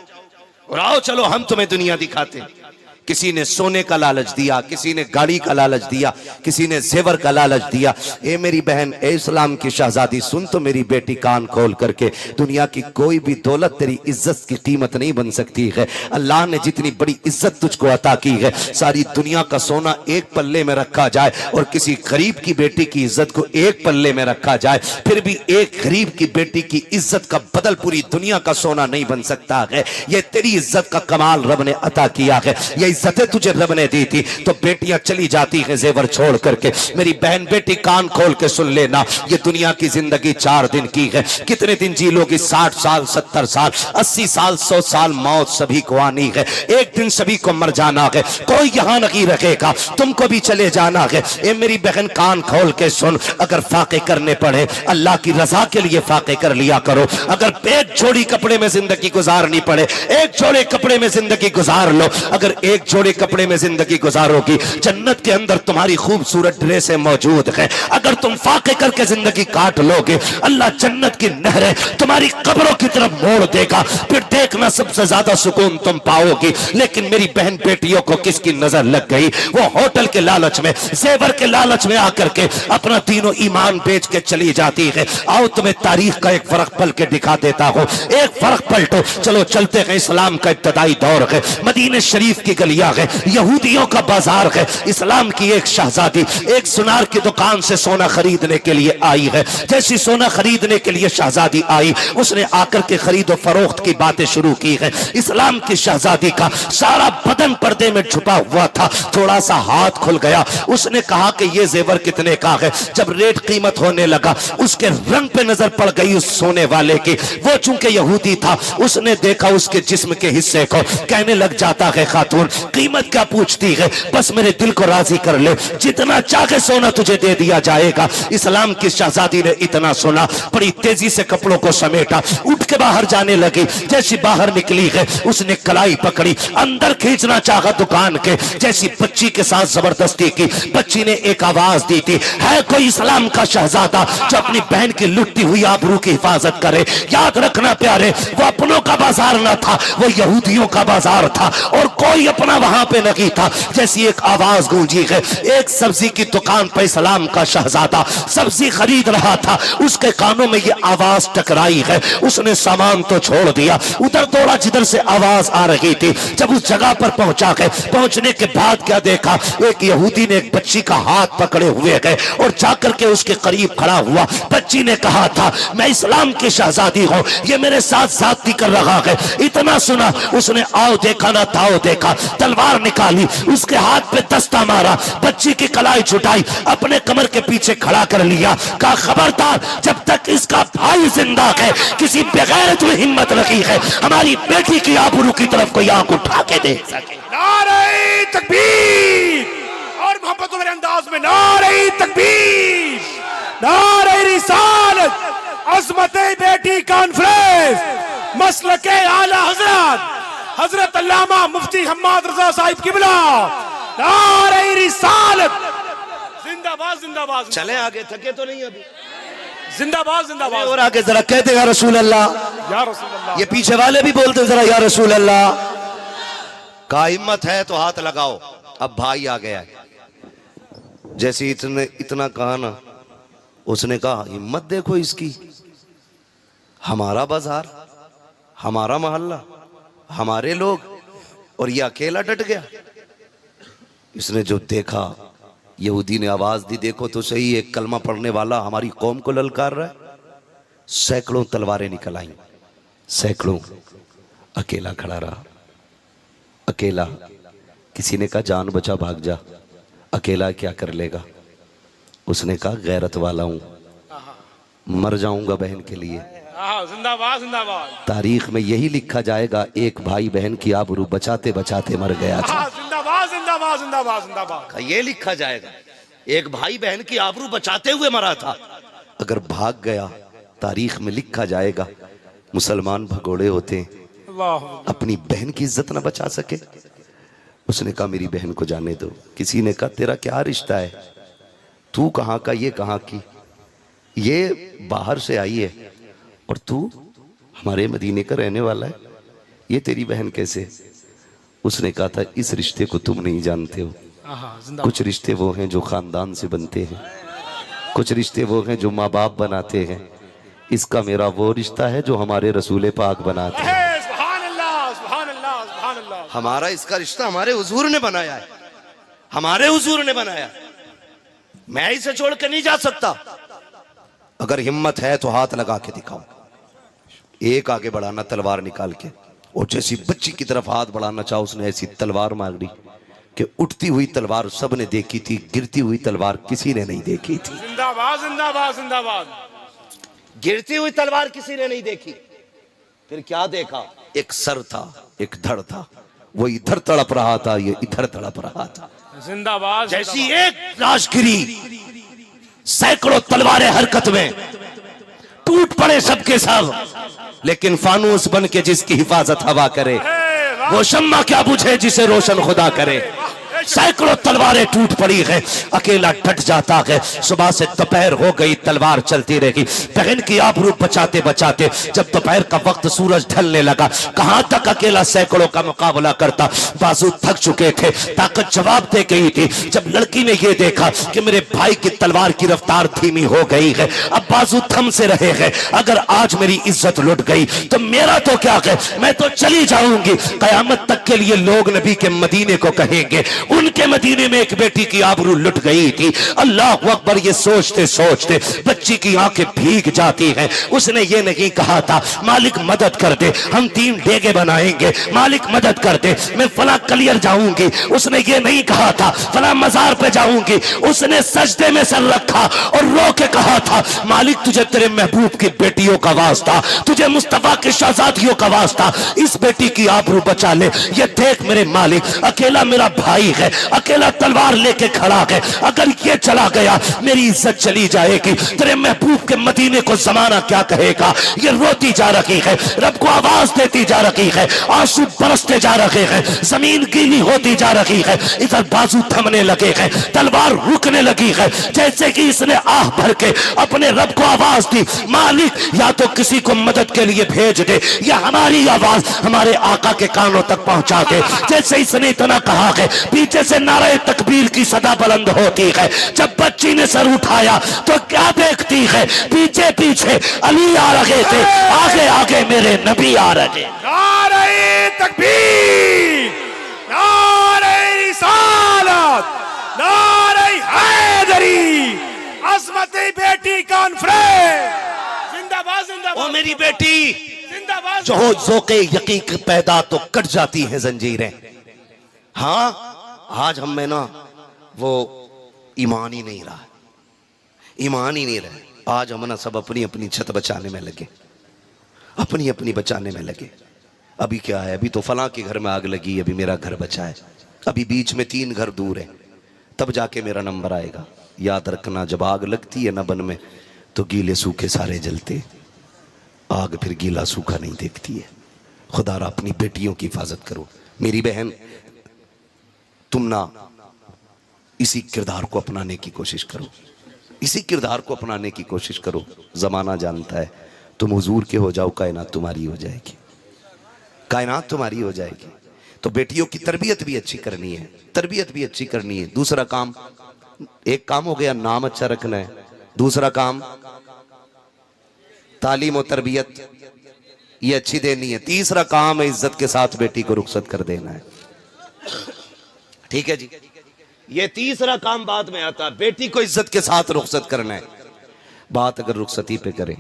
और आओ चलो हम तुम्हें दुनिया दिखाते हैं। किसी ने सोने का लालच दिया, किसी ने गाड़ी का लालच दिया, किसी ने जेवर का लालच दिया। ए मेरी बहन, ए इस्लाम की शहजादी, सुन तो मेरी बेटी कान खोल करके, दुनिया की कोई भी दौलत तेरी इज्जत की कीमत नहीं बन सकती है। अल्लाह ने जितनी बड़ी इज्जत तुझको अता की है, सारी दुनिया का सोना एक पल्ले में रखा जाए और किसी गरीब की बेटी की इज्जत को एक पल्ले में रखा जाए, फिर भी एक गरीब की बेटी की इज्जत का बदल पूरी दुनिया का सोना नहीं बन सकता है। ये तेरी इज्जत का कमाल रब ने अता किया है, ये इज्जतें तुझे रब ने दी थी। तो बेटियां चली जाती हैं जेवर छोड़ करके। मेरी बहन बेटी कान खोल के सुन लेना, ये दुनिया की जिंदगी 4 दिन की है। कितने दिन जी लोगी? 60 साल, 70 साल, 80 साल, 100 साल, मौत सभी को आनी है। एक दिन सभी को मर जाना है, कोई यहाँ नहीं रखेगा, तुमको भी चले जाना है। ए मेरी बहन कान खोल के सुन, अगर फाके करने पड़े अल्लाह की रजा के लिए फाके कर लिया करो। अगर एक जोड़ी कपड़े में जिंदगी गुजारनी पड़े, एक जोड़े कपड़े में जिंदगी गुजार लो। अगर एक जोड़े कपड़े में जिंदगी गुजारोगी, जन्नत के अंदर तुम्हारी खूबसूरत ड्रेसें मौजूद हैं। अगर तुम फाके करके जिंदगी काट लोगे, अल्लाह जन्नत की नहरें तुम्हारी कब्रों की तरफ मोड़ देगा, फिर देखना सबसे ज्यादा सुकून तुम पाओगी। लेकिन मेरी बहन बेटियों को किसकी नजर लग गई? वो होटल के लालच में, जेवर के लालच में आकर के अपना तीनों ईमान बेच के चली जाती है। आओ तुम्हें तारीख का एक फर्क पल के दिखा देता हूं, एक फर्क पलटो। चलो चलते हैं, इस्लाम का इब्तदाई दौर है, मदीने शरीफ की गलियां है, यहूदियों का बाजार है। इस्लाम की एक शहजादी एक सुनार की दुकान से सोना खरीदने के लिए आई है। जैसी सोना खरीदने के लिए शहजादी आई, उसने आकर के खरीदो फरोख्त की बातें शुरू की है। इस्लाम की शहजादी का सारा बदन पर्दे में छुपा हुआ था, थोड़ा सा हाथ खुल गया। उसने कहा कि ये जेवर कितने का है? जब रेट कीमत होने लगा, उसके रंग पे नजर पड़ गई उस सोने वाले की। वो चूंकि यहूदी था, उसने देखा उसके जिस्म के हिस्से को, कहने लग जाता है खातून कीमत क्या पूछती है, बस मेरे दिल को राजी कर ले, जितना चाहे सोना तुझे दे दिया जाएगा। इस्लाम की शहजादी ने इतना सुना, बड़ी तेजी से कपड़ों को समेटा, उठ के बाहर जाने लगी। जैसी बाहर निकली है, उसने कलाई पकड़ी, अंदर खींचना चाहा दुकान के। जैसी बच्ची के साथ जबरदस्ती की, बच्ची ने एक आवाज दी थी, है कोई इस्लाम का शहजादा जो अपनी बहन की लुटती हुई आबरू की हिफाजत करे? याद रखना प्यारे, वो अपनों का बाजार न था, वो यहूदियों का बाजार था, और कोई अपना वहां पे नहीं था। जैसी एक आवाज गूंजी है, एक सब्जी की दुकान पर इस्लाम का शहजादा सब्जी खरीद रहा था, उसके कानों में ये आवाज टकराई है। उसने सामान तो छोड़ दिया, उधर दौड़ा जिधर से आवाज आ रही थी। जब उस जगह पर पहुंचा है, पहुंचने के बाद क्या देखा, एक यहूदी ने एक बच्ची का हाथ पकड़े हुए गए और जाकर के उसके करीब खड़ा हुआ। बच्ची ने कहा था, मैं इस्लाम की शहजादी हूं, ये मेरे साथ साथी कर रहा है। इतना सुना, उसने आओ देखा ना ताओ देखा, तलवार निकाली, उसके हाथ पे दस्ता मारा, बच्ची की कलाई छुटाई, अपने कमर के पीछे खड़ा कर लिया। कहा खबरदार, जब तक इसका भाई जिंदा है, किसी बेगैरत में हिम्मत रखी है हमारी बेटी की आबरू की तरफ कोई आंख उठा के देख सके। नारे तकबीर, और मोहब्बत मेरे अंदाज में नारे तकबीर, नारे रिसालत, अज़मते बेटी कॉन्फ्रेंस, मसलके आला हजरत हजरत अल्लामा मुफ्ती हम्माद रजा साहिब किबला, नारे रिसालत, जिंदाबाद जिंदाबाद। चले आगे, थके तो नहीं अभी? जिंदाबाद जिंदाबाद। और आगे जरा कहते या रसूल अल्लाह, या रसूल अल्लाह। ये पीछे वाले भी बोलते जरा या रसूल अल्लाह। का हिम्मत है तो हाथ लगाओ। अब भाई आ गया है, जैसे इतना कहा ना, उसने कहा हिम्मत देखो इसकी, हमारा बाजार, हमारा मोहल्ला, हमारे लोग, और ये अकेला डट गया। इसने जो देखा, यहूदी ने आवाज दी, देखो तो सही, एक कलमा पढ़ने वाला हमारी कौम को ललकार रहा है। सैकड़ों तलवारें निकल आई, सैकड़ों, अकेला खड़ा रहा, अकेला। किसी ने कहा जान बचा भाग जा, अकेला क्या कर लेगा। उसने कहा गैरत वाला हूं, मर जाऊंगा बहन के लिए। जिंदाबाद जिंदाबाद। तारीख में यही लिखा जाएगा, एक भाई बहन की आबरू बचाते बचाते मर गया था। जिंदाबाद जिंदाबाद जिंदाबाद जिंदाबाद। ये लिखा जाएगा, एक भाई बहन की आबरू बचाते हुए मरा था। अगर भाग गया, तारीख में लिखा जाएगा, मुसलमान भगोड़े होते हैं, अपनी बहन की इज्जत न बचा सके। उसने कहा मेरी बहन को जाने दो। किसी ने कहा तेरा क्या रिश्ता है, तू कहाँ का, ये कहाँ की, ये बाहर से आई है और तू हमारे मदीने का रहने वाला है, ये तेरी बहन कैसे। उसने कहा था इस रिश्ते को तुम नहीं जानते हो, कुछ रिश्ते वो हैं जो खानदान से बनते हैं, कुछ रिश्ते वो हैं जो माँ बाप बनाते हैं। इसका मेरा वो रिश्ता है जो हमारे रसूल पाक बनाते हैं। हमारा इसका रिश्ता हमारे हुजूर ने बनाया है, हमारे हुजूर ने बनाया। मैं इसे छोड़ के नहीं जा सकता। अगर हिम्मत है तो हाथ लगा के दिखाओ। एक आगे बढ़ाना तलवार निकाल के, और जैसी बच्ची की तरफ हाथ बढ़ाना चाहो, उसने ऐसी तलवार मार दी कि उठती हुई तलवार सबने देखी थी, गिरती हुई तलवार किसी ने नहीं देखी थी। जिंदाबाद जिंदाबाद जिंदाबाद। गिरती हुई तलवार किसी ने नहीं देखी। फिर क्या देखा, एक सर था, एक धड़ था, वो इधर तड़प रहा था, ये इधर तड़प रहा था। जिंदाबाद। जैसी एक लाश गिरी, सैकड़ों तलवारें हरकत में, टूट पड़े सबके सब, लेकिन फानूस बन के जिसकी हिफाजत हवा करे, वो शम्मा क्या बुझे जिसे रोशन खुदा करे। सैकड़ों तलवारें टूट पड़ी है, अकेला डट जाता है। सुबह से दोपहर हो गई, तलवार चलती रही। बहन की आबरू बचाते बचाते जब दोपहर का वक्त सूरज ढलने लगा, कहां तक अकेला सैकड़ों का मुकाबला करता। बाजू थक चुके थे, ताकत जवाब दे गई थी। जब लड़की ने यह देखा कि मेरे भाई की तलवार की रफ्तार धीमी हो गई है, अब बाजू थम से रहे हैं, अगर आज मेरी इज्जत लुट गई तो मेरा तो क्या है, मैं तो चली जाऊंगी। कयामत तक के लिए लोग नबी के मदीने को कहेंगे उनके मदीने में एक बेटी की आबरू लुट गई थी। अल्लाह अकबर, ये सोचते सोचते बच्ची की आंखें भीग जाती हैं। उसने ये नहीं कहा था मालिक मदद कर दे, हम 3 डेगे बनाएंगे, मालिक मदद कर दे, मैं फला कलियर जाऊंगी। उसने ये नहीं कहा था फला मजार पे जाऊंगी। उसने सजदे में सर रखा और रो के कहा था मालिक तुझे तेरे महबूब की बेटियों का वास्ता, तुझे मुस्तफा की शहजादियों का वास्ता, इस बेटी की आबरू बचा ले। ये देख मेरे मालिक, अकेला मेरा भाई है, अकेला तलवार लेके खड़ा है, अगर ये चला गया मेरी इज्जत चली जाएगी। तेरे महबूब के मदीने को जमाना क्या कहेगा। ये रोती जा रही है, रब को आवाज देती जा रही है, आंसू बरसते जा रहे हैं, जमीन गीली होती जा रही है। इधर बाजू थमने लगे हैं, तलवार रुकने लगी है, जैसे कि इसने आह भर के अपने रब को आवाज दी मालिक या तो किसी को मदद के लिए भेज दे, या हमारी आवाज हमारे आका के कानों तक पहुंचा दे। जैसे इसने इतना कहा है, पीछे से नारे तकबीर की सदा बुलंद होती है। जब बच्ची ने सर उठाया तो क्या देखती है, पीछे पीछे अली आ रहे थे, आगे आगे मेरे नबी आ रहे। नारे तकबीर, नारे रिसालत, नारे हैदरी, अज़मत बेटी कॉन्फ्रेंस। जिंदाबाद जिंदाबाद। ओ मेरी बेटी, जिंदाबाद। जो हो ज़ौक़े यकीन पैदा तो कट जाती हैं जंजीरें। हाँ, आज हम में ना वो ईमान ही नहीं रहा, ईमान ही नहीं रहा। आज हम ना सब अपनी अपनी छत बचाने में लगे, अपनी अपनी बचाने में लगे। अभी क्या है, अभी तो फलां के घर में आग लगी, अभी मेरा घर बचा है, अभी बीच में 3 घर दूर है, तब जाके मेरा नंबर आएगा। याद रखना, जब आग लगती है ना बन में, तो गीले सूखे सारे जलते, आग फिर गीला सूखा नहीं देखती है। खुदारा अपनी बेटियों की हिफाजत करो। मेरी बहन, तुम ना इसी किरदार को अपनाने की कोशिश करो। इसी किरदार को अपनाने की कोशिश करो। जमाना जानता है तुम हुजूर के हो जाओ, कायनात तुम्हारी हो जाएगी, कायनात तुम्हारी हो जाएगी। तो बेटियों की तरबियत भी अच्छी करनी है, तरबियत भी अच्छी करनी है। दूसरा काम, एक काम हो गया नाम अच्छा रखना है, दूसरा काम तालीम और तरबियत ये अच्छी देनी है, तीसरा काम है इज्जत के साथ बेटी को रुखसत कर देना है। ठीक है जी, ये तीसरा काम बाद में आता है, बेटी को इज्जत के साथ रुखसत करना है। बात अगर रुखसती पे करें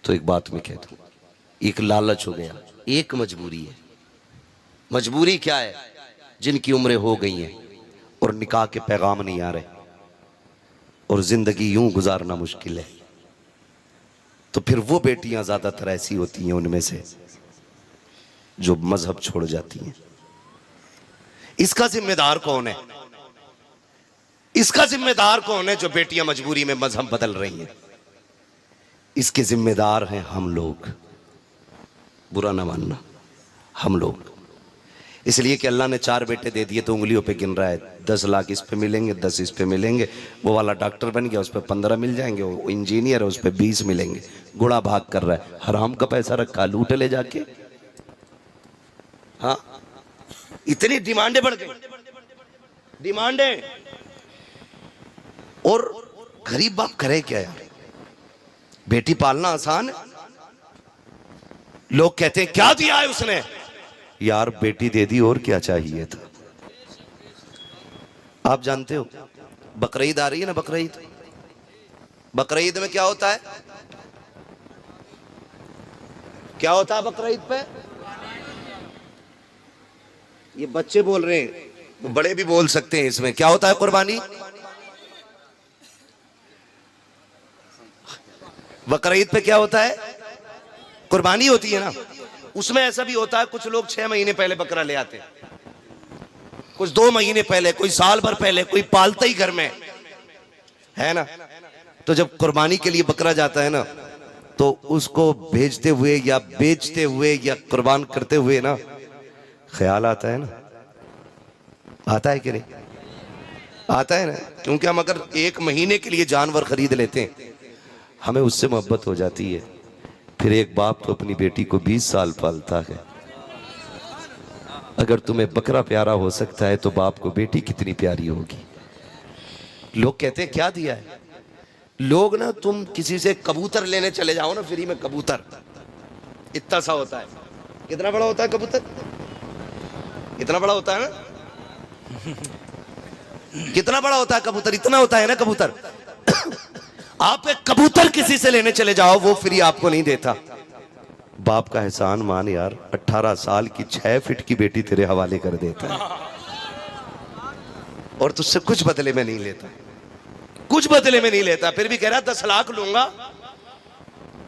तो एक बात मैं कह दूं, एक लालच हो गया, एक मजबूरी है। मजबूरी क्या है? जिनकी उम्रें हो गई हैं और निकाह के पैगाम नहीं आ रहे और जिंदगी यूं गुजारना मुश्किल है, तो फिर वो बेटियां ज्यादातर ऐसी होती हैं उनमें से जो मजहब छोड़ जाती हैं। इसका जिम्मेदार कौन है? इसका जिम्मेदार कौन है जो बेटियां मजबूरी में मजहब बदल रही हैं? इसके जिम्मेदार हैं हम लोग, बुरा ना मानना, हम लोग। इसलिए कि अल्लाह ने 4 बेटे दे दिए तो उंगलियों पे गिन रहा है, 10 लाख इस पे मिलेंगे, 10 इस पे मिलेंगे, वो वाला डॉक्टर बन गया उस पे 15 मिल जाएंगे, वो इंजीनियर है उस पे 20 मिलेंगे। गुड़ा भाग कर रहा है, हराम का पैसा रखा, लूट ले जाके। हाँ, इतनी डिमांडें बढ़ गई, डिमांडें। और गरीब बाप करे क्या यार? बेटी पालना आसान है? लोग कहते हैं क्या दिया है उसने? यार बेटी दे दी, और क्या चाहिए था? आप जानते हो बकरीद आ रही है ना, बकरीद, बकरीद में क्या होता है? क्या होता है बकरीद पे? ये बच्चे बोल रहे हैं, तो बड़े भी बोल सकते हैं। इसमें क्या होता है? कुर्बानी। बकरीद पे क्या होता है? कुर्बानी होती है ना। उसमें ऐसा भी होता है, कुछ लोग 6 महीने पहले बकरा ले आते हैं, कुछ 2 महीने पहले, कोई साल भर पहले, कोई पालता ही घर में है ना। तो जब कुर्बानी के लिए बकरा जाता है ना, तो उसको भेजते हुए या बेचते हुए या कुर्बान करते हुए ना ख्याल आता है ना, आता है कि नहीं? आता है ना। क्योंकि हम अगर 1 महीने के लिए जानवर खरीद लेते हैं, हमें उससे मोहब्बत हो जाती है। फिर एक बाप तो अपनी बेटी को 20 साल पालता है। अगर तुम्हें बकरा प्यारा हो सकता है तो बाप को बेटी कितनी प्यारी होगी। लोग कहते हैं क्या दिया है? लोग ना, तुम किसी से कबूतर लेने चले जाओ ना फ्री में, कबूतर इतना सा होता है। कितना बड़ा होता है कबूतर? इतना बड़ा होता है ना। कितना बड़ा होता है कबूतर? इतना होता है ना कबूतर। आप एक कबूतर किसी से लेने चले जाओ, वो फ्री आपको नहीं देता। बाप का एहसान मान यार, 18 साल की 6 फीट की बेटी तेरे हवाले कर देता है और तुझसे कुछ बदले में नहीं लेता, कुछ बदले में नहीं लेता। फिर भी कह रहा 10 लाख लूंगा।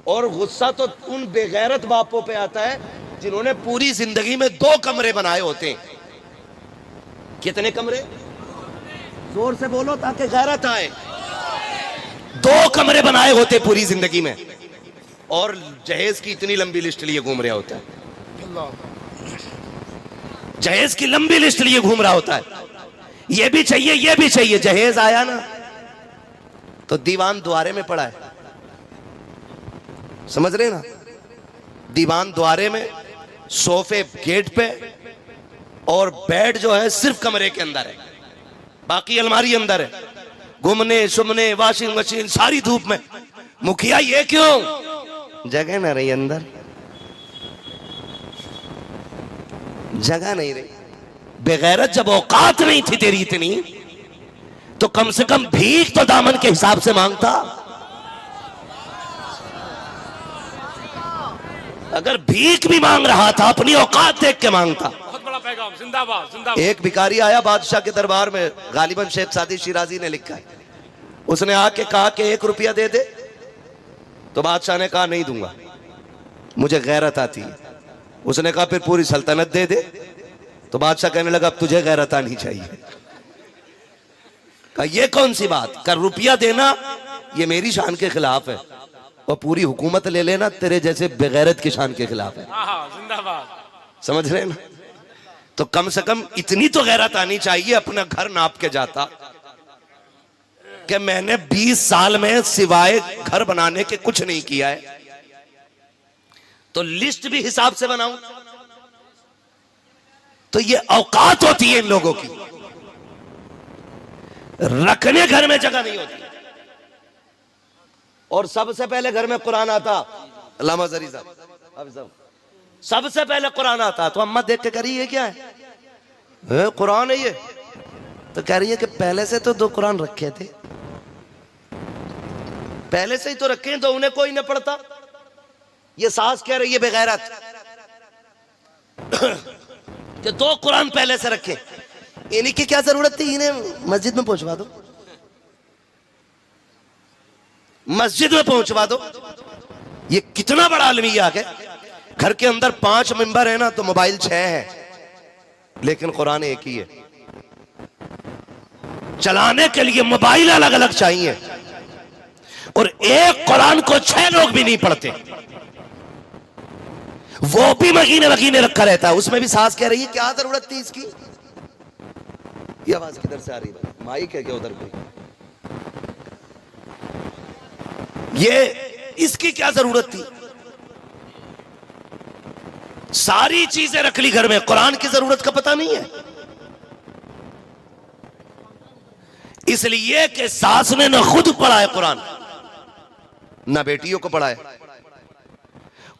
और गुस्सा तो उन बेगैरत बापों पे आता है जिन्होंने पूरी जिंदगी में 2 कमरे बनाए होते हैं। कितने कमरे? जोर से बोलो ताकि गैरत आए। 2 कमरे बनाए होते पूरी जिंदगी में, और जहेज की इतनी लंबी लिस्ट लिए घूम रहा होता है। जहेज की लंबी लिस्ट लिए घूम रहा होता है, ये भी चाहिए, ये भी चाहिए। जहेज आया ना तो दीवान द्वारे में पड़ा है, समझ रहे ना? दीवान द्वारे में, सोफे गेट पे, और बेड जो है सिर्फ कमरे के अंदर है, बाकी अलमारी अंदर है। घूमने सुमने, वॉशिंग मशीन, सारी धूप में। मुखिया ये क्यों? जगह ना रही अंदर, जगह नहीं रही। बेगैरत, जब औकात नहीं थी तेरी इतनी, तो कम से कम भीख तो दामन के हिसाब से मांगता। अगर भीख भी मांग रहा था, अपनी औकात देख के मांगता। बहुत बड़ा पैगाम, जिंदाबाद जिंदाबाद। एक भिखारी आया बादशाह के दरबार में, गालिबन शेख सादी शिराजी ने लिखा है। उसने आके कहा कि 1 रुपया दे दे, तो बादशाह ने कहा नहीं दूंगा, मुझे गैरत आती है। उसने कहा फिर पूरी सल्तनत दे दे, तो बादशाह कहने लगा अब तुझे गैरत आनी चाहिए। कहा ये कौन सी बात? कर रुपया देना ये मेरी शान के खिलाफ है, और पूरी हुकूमत ले लेना तेरे जैसे बेगैरत की शान के खिलाफ है। जिंदाबाद। समझ रहे ना? तो कम से कम इतनी तो गैरत आनी चाहिए, अपना घर नाप के जाता कि मैंने 20 साल में सिवाय घर बनाने के कुछ नहीं किया है, तो लिस्ट भी हिसाब से बनाऊं? तो ये औकात होती है इन लोगों की, रखने घर में जगह नहीं होती। और सबसे पहले घर में कुरान आता, अल्लामा जरी साहब, सबसे पहले कुरान आता तो अम्मा देख के करी ये क्या है, कुरान है ये? तो कह रही है कि पहले से तो 2 कुरान रखे थे, पहले से ही तो रखे हैं, तो उन्हें कोई न पढ़ता। ये सास कह रही है बेगैरत कि 2 कुरान पहले से रखे, इन्हीं की क्या जरूरत थी, इन्हें मस्जिद में पहुंचवा दो, मस्जिद में पहुंचवा दो। ये कितना बड़ा अलमिया है। घर के अंदर 5 मेंबर है ना, तो मोबाइल 6 है, लेकिन कुरान एक ही है। चलाने के लिए मोबाइल अलग अलग चाहिए, और एक कुरान को 6 लोग भी नहीं पढ़ते, वो भी महीने महीने रखा रहता है। उसमें भी सास कह रही है क्या जरूरत थी इसकी। ये आवाज किधर से आ रही है? माइक है क्या उधर कोई? ये इसकी क्या जरूरत थी? सारी चीजें रख ली घर में, कुरान की जरूरत का पता नहीं है। इसलिए कि सास ने न खुद पढ़ा है कुरान, न बेटियों को पढ़ा है।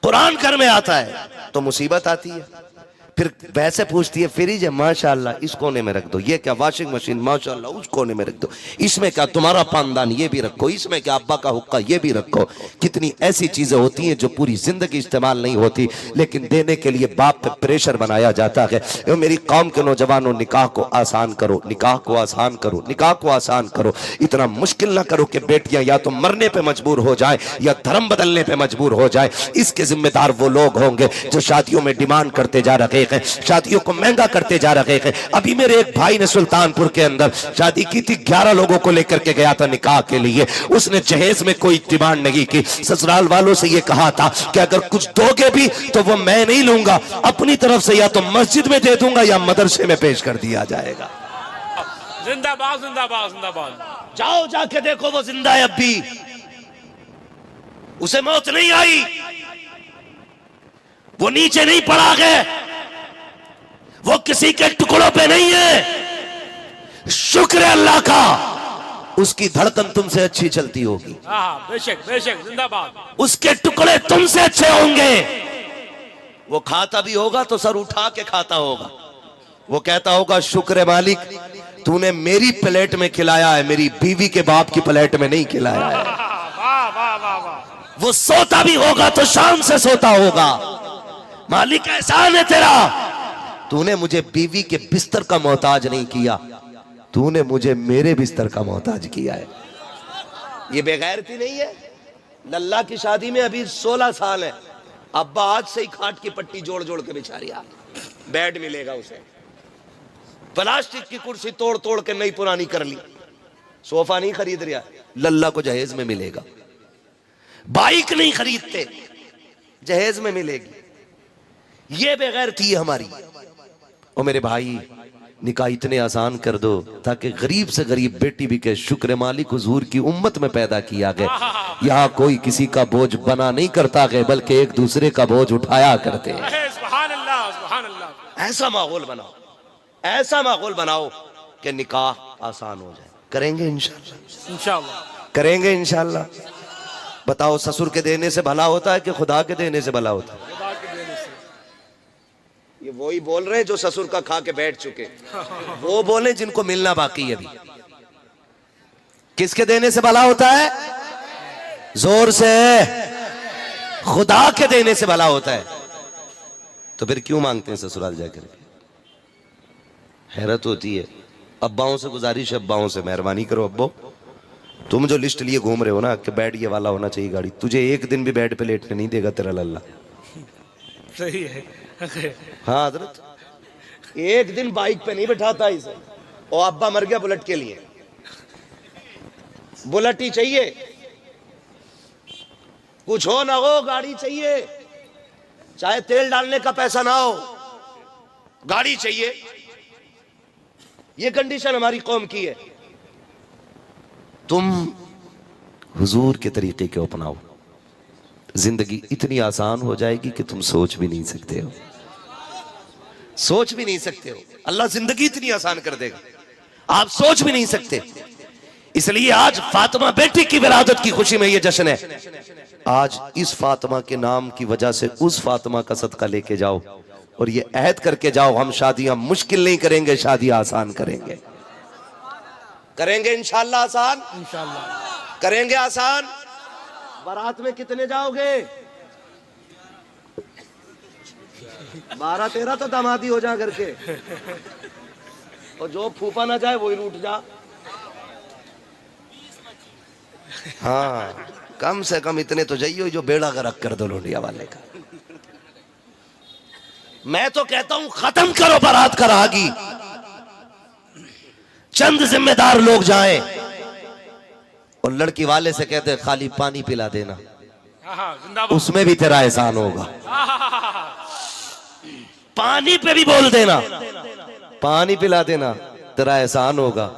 कुरान घर में आता है तो मुसीबत आती है। फिर वैसे पूछती है फ्रिज है, माशाल्लाह इस कोने में रख दो, ये क्या वॉशिंग मशीन, माशाल्लाह उस कोने में रख दो, इसमें क्या तुम्हारा पानदान, ये भी रखो, इसमें क्या अब्बा का हुक्का, ये भी रखो। कितनी ऐसी चीजें होती हैं जो पूरी जिंदगी इस्तेमाल नहीं होती, लेकिन देने के लिए बाप पे प्रेशर बनाया जाता है। मेरी कौम के नौजवानों, निकाह को आसान करो, निकाह को आसान करो, निकाह को आसान करो। इतना मुश्किल ना करो कि बेटियां या तो मरने पे मजबूर हो जाए या धर्म बदलने पे मजबूर हो जाए। इसके जिम्मेदार वो लोग होंगे जो शादियों में डिमांड करते जा रहे हैं, शादियों को महंगा करते जा रहे हैं। अभी मेरे एक भाई ने सुल्तानपुर के अंदर शादी की थी, 11 लोगों को लेकर के गया था निकाह के लिए। उसने जहेज में कोई डिमांड नहीं की, ससुराल वालों से ये कहा था कि अगर कुछ दोगे भी तो वो मैं नहीं लूंगा, अपनी तरफ से या तो मस्जिद में दे दूंगा या मदरसे में पेश कर दिया जाएगा। जिंदाबाद जिंदाबाद जिंदाबाद। जाओ जाके देखो, वो जिंदा है अब भी, उसे मौत नहीं आई, वो नीचे नहीं पड़ा गया, वो किसी के टुकड़ों पे नहीं है। शुक्र है अल्लाह का, उसकी धड़कन तुमसे अच्छी चलती होगी। बेशक बेशक जिंदाबाद। उसके टुकड़े तुमसे अच्छे होंगे। वो खाता भी होगा तो सर उठा के खाता होगा। वो कहता होगा शुक्र है मालिक, तूने मेरी प्लेट में खिलाया है, मेरी बीवी के बाप की प्लेट में नहीं खिलाया है। वाह वाह वाह वाह। वो सोता भी होगा तो शाम से सोता होगा। मालिक एहसान है तेरा, तूने मुझे बीवी के बिस्तर का मोहताज नहीं किया, तूने मुझे मेरे बिस्तर का मोहताज किया है। ये बेगैरती नहीं है? लल्ला की शादी में अभी 16 साल है, अब्बा आज से ही खाट की पट्टी जोड़ जोड़ के बिछा रहा, बेड मिलेगा उसे। प्लास्टिक की कुर्सी तोड़ तोड़ के नई पुरानी कर ली, सोफा नहीं खरीद रहा, लल्ला को जहेज में मिलेगा। बाइक नहीं खरीदते, जहेज में मिलेगी। ये बेगैरती है हमारी। और मेरे भाई, निकाह इतने आसान कर दो ताकि गरीब से गरीब बेटी भी कहे शुक्र मालिक हुजूर की उम्मत में पैदा किया गया। यहाँ कोई किसी का बोझ बना नहीं करता गए, बल्कि एक दूसरे का बोझ उठाया करते हैं। सुभान अल्लाह सुभान अल्लाह। ऐसा माहौल बनाओ, ऐसा माहौल बनाओ कि निकाह आसान हो जाए। करेंगे इंशाल्लाह, इंशाल्लाह करेंगे इंशाल्लाह। बताओ, ससुर के देने से भला होता है कि खुदा के देने से भला होता है? ये वही बोल रहे हैं जो ससुर का खा के बैठ चुके, वो बोले जिनको मिलना बाकी है अभी। किसके देने से भला होता है? जोर से, खुदा के देने से भला होता है। तो फिर क्यों मांगते हैं ससुराल जाकर? हैरत होती है। अब्बाओं से गुजारिश है, अब्बाओं से मेहरबानी करो, अब्बो तुम जो लिस्ट लिए घूम रहे हो ना कि बेड ये वाला होना चाहिए गाड़ी, तुझे एक दिन भी बेड पे लेटने नहीं देगा तेरा लल्ला। सही है। हाँ हजरत, एक दिन बाइक पे नहीं बैठाता इसे। और अब्बा मर गया बुलेट के लिए, बुलेट ही चाहिए, कुछ हो ना हो गाड़ी चाहिए, चाहे तेल डालने का पैसा ना हो, गाड़ी चाहिए। ये कंडीशन हमारी कौम की है। तुम हुजूर के तरीके को अपनाओ, जिंदगी इतनी आसान हो जाएगी कि तुम सोच भी नहीं सकते हो, सोच भी नहीं सकते हो। अल्लाह जिंदगी इतनी आसान कर देगा, आप सोच भी नहीं सकते। इसलिए आज फातिमा बेटी की विलादत की खुशी में ये जश्न है। आज इस फातिमा के नाम की वजह से उस फातिमा का सदका लेके जाओ और ये अहद करके जाओ, हम शादियां मुश्किल नहीं करेंगे, शादियां आसान करेंगे। करेंगे इंशाल्लाह आसान, इंशाल्लाह करेंगे आसान। बारात में कितने जाओगे? 12-13 तो दामादी हो जा करके, और जो फूफा ना जाए वही लूट जा। हाँ, कम से कम इतने तो जाइए जो बेड़ा गर्क कर दो लोडिया वाले का। मैं तो कहता हूं खत्म करो बारात का रागी, चंद जिम्मेदार लोग जाएं और लड़की वाले से कहते खाली पानी पिला देना, उसमें भी तेरा एहसान होगा। पानी पे भी बोल देना, पानी पिला देना, तेरा एहसान होगा।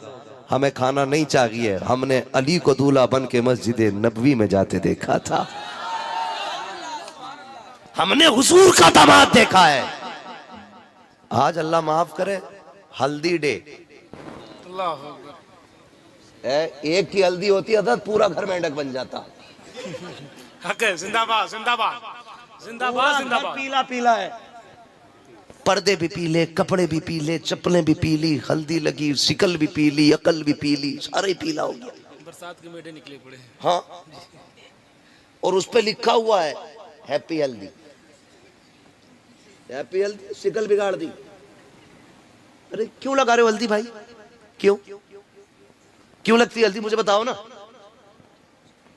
हमें खाना नहीं चाहिए, हमने अली को दूल्हा बन के मस्जिद नबवी में जाते देखा था, हमने हुजूर का दामाद देखा है। आज अल्लाह माफ करे हल्दी डे, एक की हल्दी होती है पूरा घर मेंढक बन जाता। जिंदाबाद जिंदाबाद जिंदाबाद जिंदाबाद। पीला पीला है, पर्दे भी पीले, कपड़े भी पीले, चप्पलें भी पीली, हल्दी लगी, शिकल भी पीली, अकल भी पीली, सारा ही पीला हो गया। बरसात के मेढे निकले पड़े। हाँ, और उस पे लिखा हुआ है हैप्पी हल्दी, हैप्पी हल्दी। शिकल बिगाड़ दी। अरे क्यों लगा रहे हो हल्दी भाई? क्यों क्यों लगती है हल्दी? मुझे बताओ ना,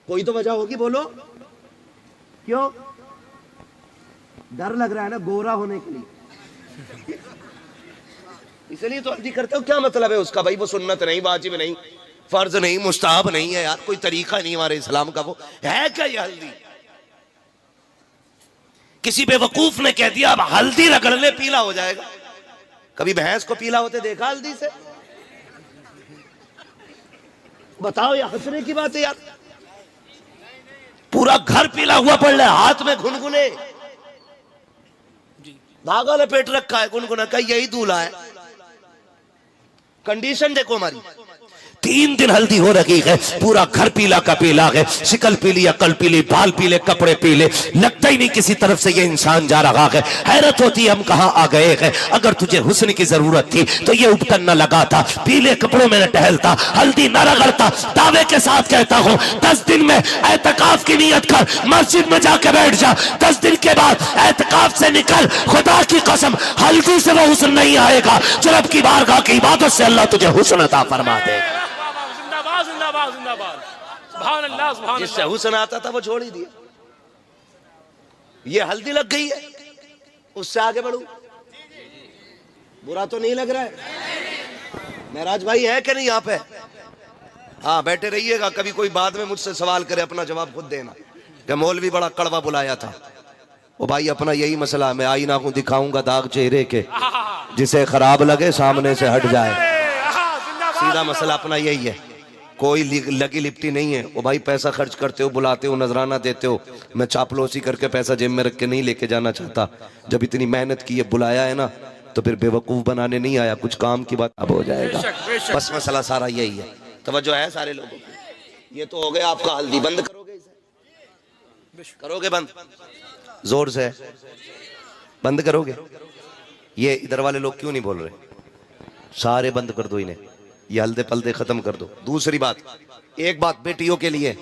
कोई तो वजह होगी, बोलो। क्यों? डर लग रहा है ना गोरा होने के लिए, इसलिए तो हल्दी करते हो। क्या मतलब है उसका भाई? वो सुन्नत नहीं, वाजिब नहीं, फर्ज नहीं, मुस्ताहब नहीं है यार, कोई तरीका नहीं हमारे इस्लाम का। वो है क्या ये हल्दी? किसी बेवकूफ ने कह दिया अब हल्दी रगड़ ले पीला हो जाएगा। कभी भैंस को पीला होते देखा हल्दी से? बताओ, ये हंसने की बात है यार। पूरा घर पीला हुआ पड़ रहा है, हाथ में गुनगुने, धागा लपेट रखा है, गुनगुना का, यही दूल्हा है। कंडीशन देखो हमारी, 3 दिन हल्दी हो रही है, पूरा घर पीला का पीला है, शिकल पीली, अकल पीली, बाल पीले, कपड़े पीले, लगता ही नहीं किसी तरफ से ये इंसान जा रहा है। हैरत होती है हम कहां आ गए हैं। अगर तुझे हुस्न की जरूरत थी तो ये उपटन न लगाता, पीले कपड़ों में न टहलता, हल्दी न रगड़ता। दावे के साथ कहता हूं 10 दिन में एतकाफ की नियत कर, मस्जिद में जाके बैठ जा। 10 दिन के बाद एतकाफ से निकल, खुदा की कसम हल्दी से वो हुस्न नहीं आएगा जो रब की बारगाह की इबादत से अल्लाह तुझे हुस्न अता फरमा देगा। जिंदाबाद जिंदाबाद, सुभान अल्लाह सुभान अल्लाह। जिससे हुस्न आता था वो छोड़ ही दिया। ये हल्दी लग गई है, उससे आगे बढ़ू। बुरा तो नहीं लग रहा है? महराज भाई है कि नहीं यहाँ पे? हाँ, बैठे रहिएगा। कभी कोई बाद में मुझसे सवाल करे, अपना जवाब खुद देना कि मौलवी बड़ा कड़वा बुलाया था। वो भाई अपना यही मसला, मैं आईना को दिखाऊंगा दाग चेहरे के, जिसे खराब लगे सामने से हट जाए। सीधा मसला अपना यही है, कोई लगी लिपटी नहीं है। वो भाई पैसा खर्च करते हो, बुलाते हो, नजराना देते हो। मैं चापलूसी करके पैसा जेब में रख के नहीं लेके जाना चाहता। जब इतनी मेहनत की है, बुलाया है ना, तो फिर बेवकूफ बनाने नहीं आया, कुछ काम की बात अब हो जाएगा। बस मसला सारा यही है। तवज्जो है सारे लोगों की? ये तो हो गया आपका हल्दी। बंद करोगे इसे? करोगे बंद? जोर से बंद करोगे? ये इधर वाले लोग क्यों नहीं बोल रहे? सारे बंद कर दो इन्हें, ये हल्दे पल्दे खत्म कर दो। दूसरी बात, एक बात बेटियों के लिए,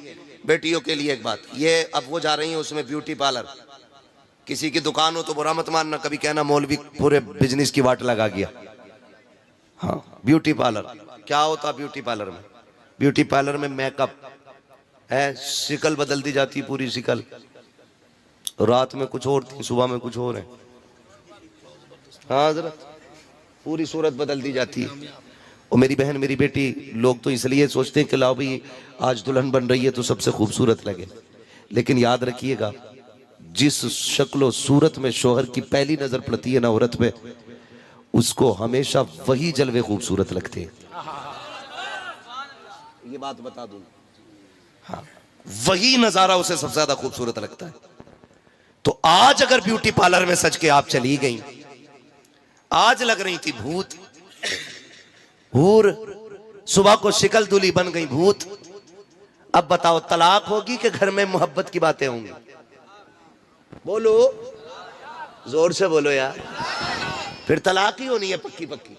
बेटियों के लिए एक बात, ये अब वो जा रही है उसमें ब्यूटी पार्लर। किसी की दुकान हो तो बुरा मत मानना, कभी कहना मौलवी पूरे बिजनेस की वाट लगा गया। हाँ, ब्यूटी पार्लर क्या होता? ब्यूटी पार्लर में, ब्यूटी पार्लर में मेकअप है, शिकल बदल दी जाती है, पूरी शिकल। रात में कुछ और थी, सुबह में कुछ और है। हाँ हजरत, पूरी सूरत बदल दी जाती है। और मेरी बहन, मेरी बेटी, लोग तो इसलिए सोचते हैं कि लाओ भाई आज दुल्हन बन रही है तो सबसे खूबसूरत लगे। लेकिन याद रखिएगा, जिस शक्ल सूरत में शोहर की पहली नजर पड़ती है ना औरत पे, उसको हमेशा वही जलवे खूबसूरत लगते हैं। ये बात बता दूं। हाँ, वही नजारा उसे सबसे ज्यादा खूबसूरत लगता है। तो आज अगर ब्यूटी पार्लर में सज के आप चली गई, आज लग रही थी भूत, हूर, सुबह को शिकल दूली बन गई भूत, अब बताओ तलाक होगी कि घर में मोहब्बत की बातें होंगी? बोलो, जोर से बोलो यार। फिर तलाक ही होनी है पक्की पक्की।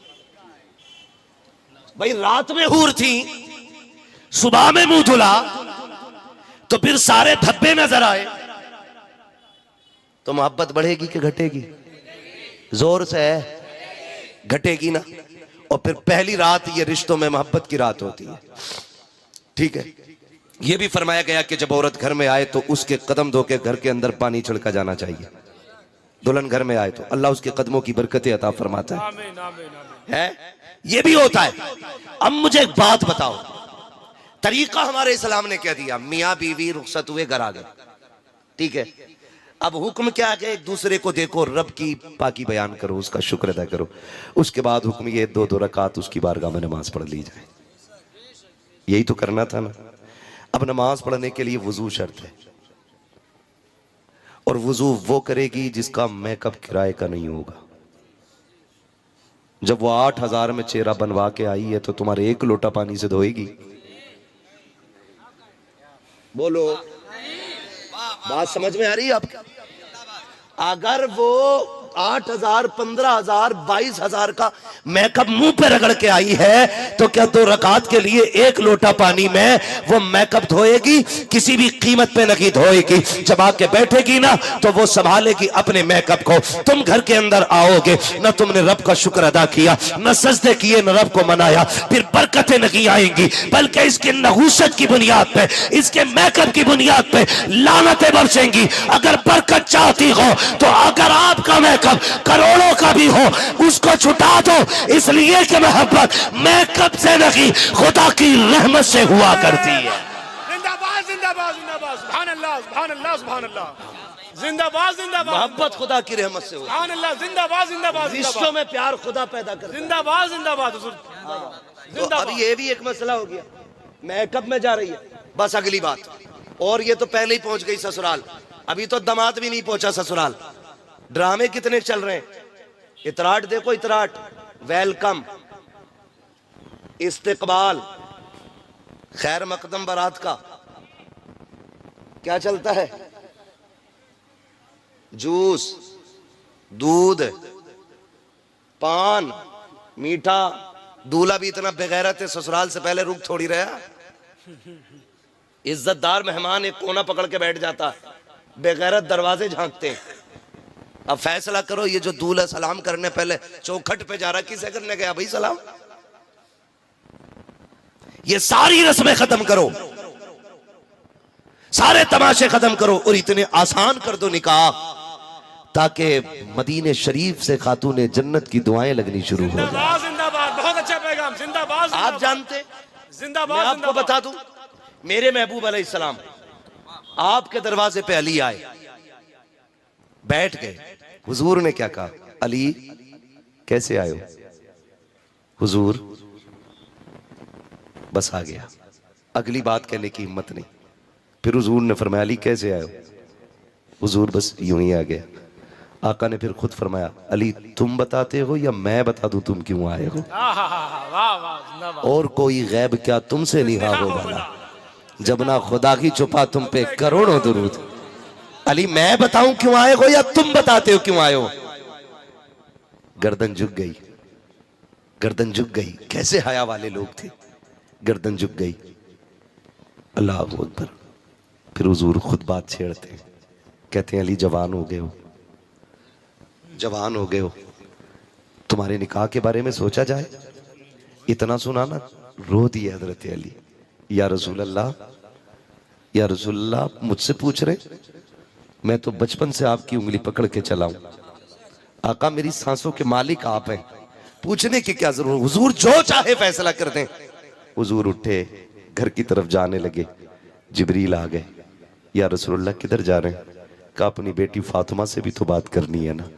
भाई रात में हूर थी, सुबह में मुंह धुला, तो फिर सारे धब्बे नजर आए, तो मोहब्बत बढ़ेगी कि घटेगी? जोर से है, घटेगी ना। और फिर पहली रात ये रिश्तों में मोहब्बत की रात होती है, ठीक है। ये भी फरमाया गया कि जब औरत घर में आए तो उसके कदम धो के घर के अंदर पानी छिड़का जाना चाहिए। दुल्हन घर में आए तो अल्लाह उसके कदमों की बरकतें अता फरमाता है। आमीन, आमीन, आमीन। है, ये भी होता है। अब मुझे एक बात बताओ, तरीका हमारे इस्लाम ने कह दिया, मियाँ बीवी रुखसत हुए घर आ गए, ठीक है। अब हुक्म क्या है? एक दूसरे को देखो, रब की पाकी बयान करो, उसका शुक्र अदा करो। उसके बाद हुक्म ये 2-2 रकात उसकी बारगाह में नमाज पढ़ ली जाए। यही तो करना था ना। अब नमाज पढ़ने के लिए वुजू शर्त है, और वुजू वो करेगी जिसका मेकअप किराए का नहीं होगा। जब वो 8,000 में चेहरा बनवा के आई है तो तुम्हारे 1 लोटा पानी से धोएगी? बोलो, बात समझ में आ रही है आपको? अगर वो 8,000, 15,000, 22,000 का मेकअप मुंह पे रगड़ के आई है, तो क्या 2 रकात के लिए 1 लोटा पानी में वो मेकअप धोएगी? किसी भी कीमत पे नहीं धोएगी। जब आके बैठेगी ना तो वो संभालेगी अपने मेकअप को। तुम घर के अंदर आओगे, न तुमने रब का शुक्र अदा किया, न सजदे किए, न रब को मनाया, फिर बरकतें नहीं आएंगी, बल्कि इसके नहूसत की बुनियाद पे, इसके मेकअप की बुनियाद पे लानतें बरसेंगी। अगर बरकत चाहती हो तो अगर आपका मेकअप करोड़ों का भी हो, उसको छुटा दो, इसलिए कि मोहब्बत मेकअप से नहीं खुदा की रहमत से हुआ करती है। जिंदाबाद, जिंदाबाद, जिंदाबाद, सुभान अल्लाह, सुभान अल्लाह, सुभान अल्लाह। जिंदाबाद, जिंदाबाद। मोहब्बत खुदा की रहमत से हुआ। सुभान अल्लाह, जिंदाबाद, जिंदाबाद। रिश्तों में प्यार खुदा पैदा करता है। जिंदाबाद, जिंदाबाद, हुजूर। तो अब ये भी एक मसला हो गया, मेकअप में जा रही है, बस अगली बात। और ये तो पहले ही पहुंच गई ससुराल, अभी तो दामाद भी नहीं पहुंचा ससुराल। ड्रामे कितने चल रहे हैं। इतराट देखो, इतराट, वेलकम, इस्तिकबाल, खैर मकदम बारात का क्या चलता है? जूस, दूध, पान, मीठा। दूल्हा भी इतना बेगैरत है, ससुराल से पहले रुक थोड़ी रहा। इज्जतदार मेहमान एक कोना पकड़ के बैठ जाता, बेगैरत दरवाजे झांकते हैं। अब फैसला करो, ये जो दूल्हा सलाम करने पहले चौखट पे जा रहा, किसे करने गया भाई सलाम? ये सारी रस्में खत्म करो, सारे तमाशे खत्म करो, और इतने आसान कर दो निकाह, ताकि मदीने शरीफ से खातूने जन्नत की दुआएं लगनी शुरू हो जाए। जिंदाबाद, बहुत अच्छा पैगाम। जिंदाबाद। आप जानते, जिंदाबाद, मैं आपको बता दूं, मेरे महबूब अलैहिस्सलाम आपके दरवाजे पे अली आए, बैठ गए। हुजूर ने क्या कहा? अली कैसे आए हो? हुजूर बस आ गया, अगली बात कहने की हिम्मत नहीं। फिर हुजूर ने फरमाया अली कैसे आए हो? हुजूर बस यूं ही आ गया। आका ने फिर खुद फरमाया अली तुम बताते हो या मैं बता दूं तुम क्यों आए हो? और कोई गैब क्या तुमसे निहा हो वाला, जब ना खुदा की छुपा तुम पे करोड़ों दुरूद। अली मैं बताऊं क्यों आए हो या तुम बताते हो क्यों आए हो? गर्दन झुक गई, गर्दन झुक गई। कैसे हया वाले लोग थे, गर्दन झुक गई। अल्लाह अकबर। फिर हुजूर खुद बात छेड़ते हैं, कहते हैं अली जवान हो गए हो, जवान हो गए हो, तुम्हारे निकाह के बारे में सोचा जाए। इतना सुना ना, रो दिए हजरत अली। या रसूल अल्लाह, या रसूल अल्लाह, मुझसे पूछ रहे? मैं तो बचपन से आपकी उंगली पकड़ के चला हूं। आका मेरी सांसों के मालिक आप हैं, पूछने की क्या जरूरत? हुजूर जो चाहे फैसला कर दें। हुजूर उठे, घर की तरफ जाने लगे। जिब्रील आ गए। या रसूलुल्लाह किधर जा रहे हैं? कहा अपनी बेटी फातिमा से भी तो बात करनी है ना,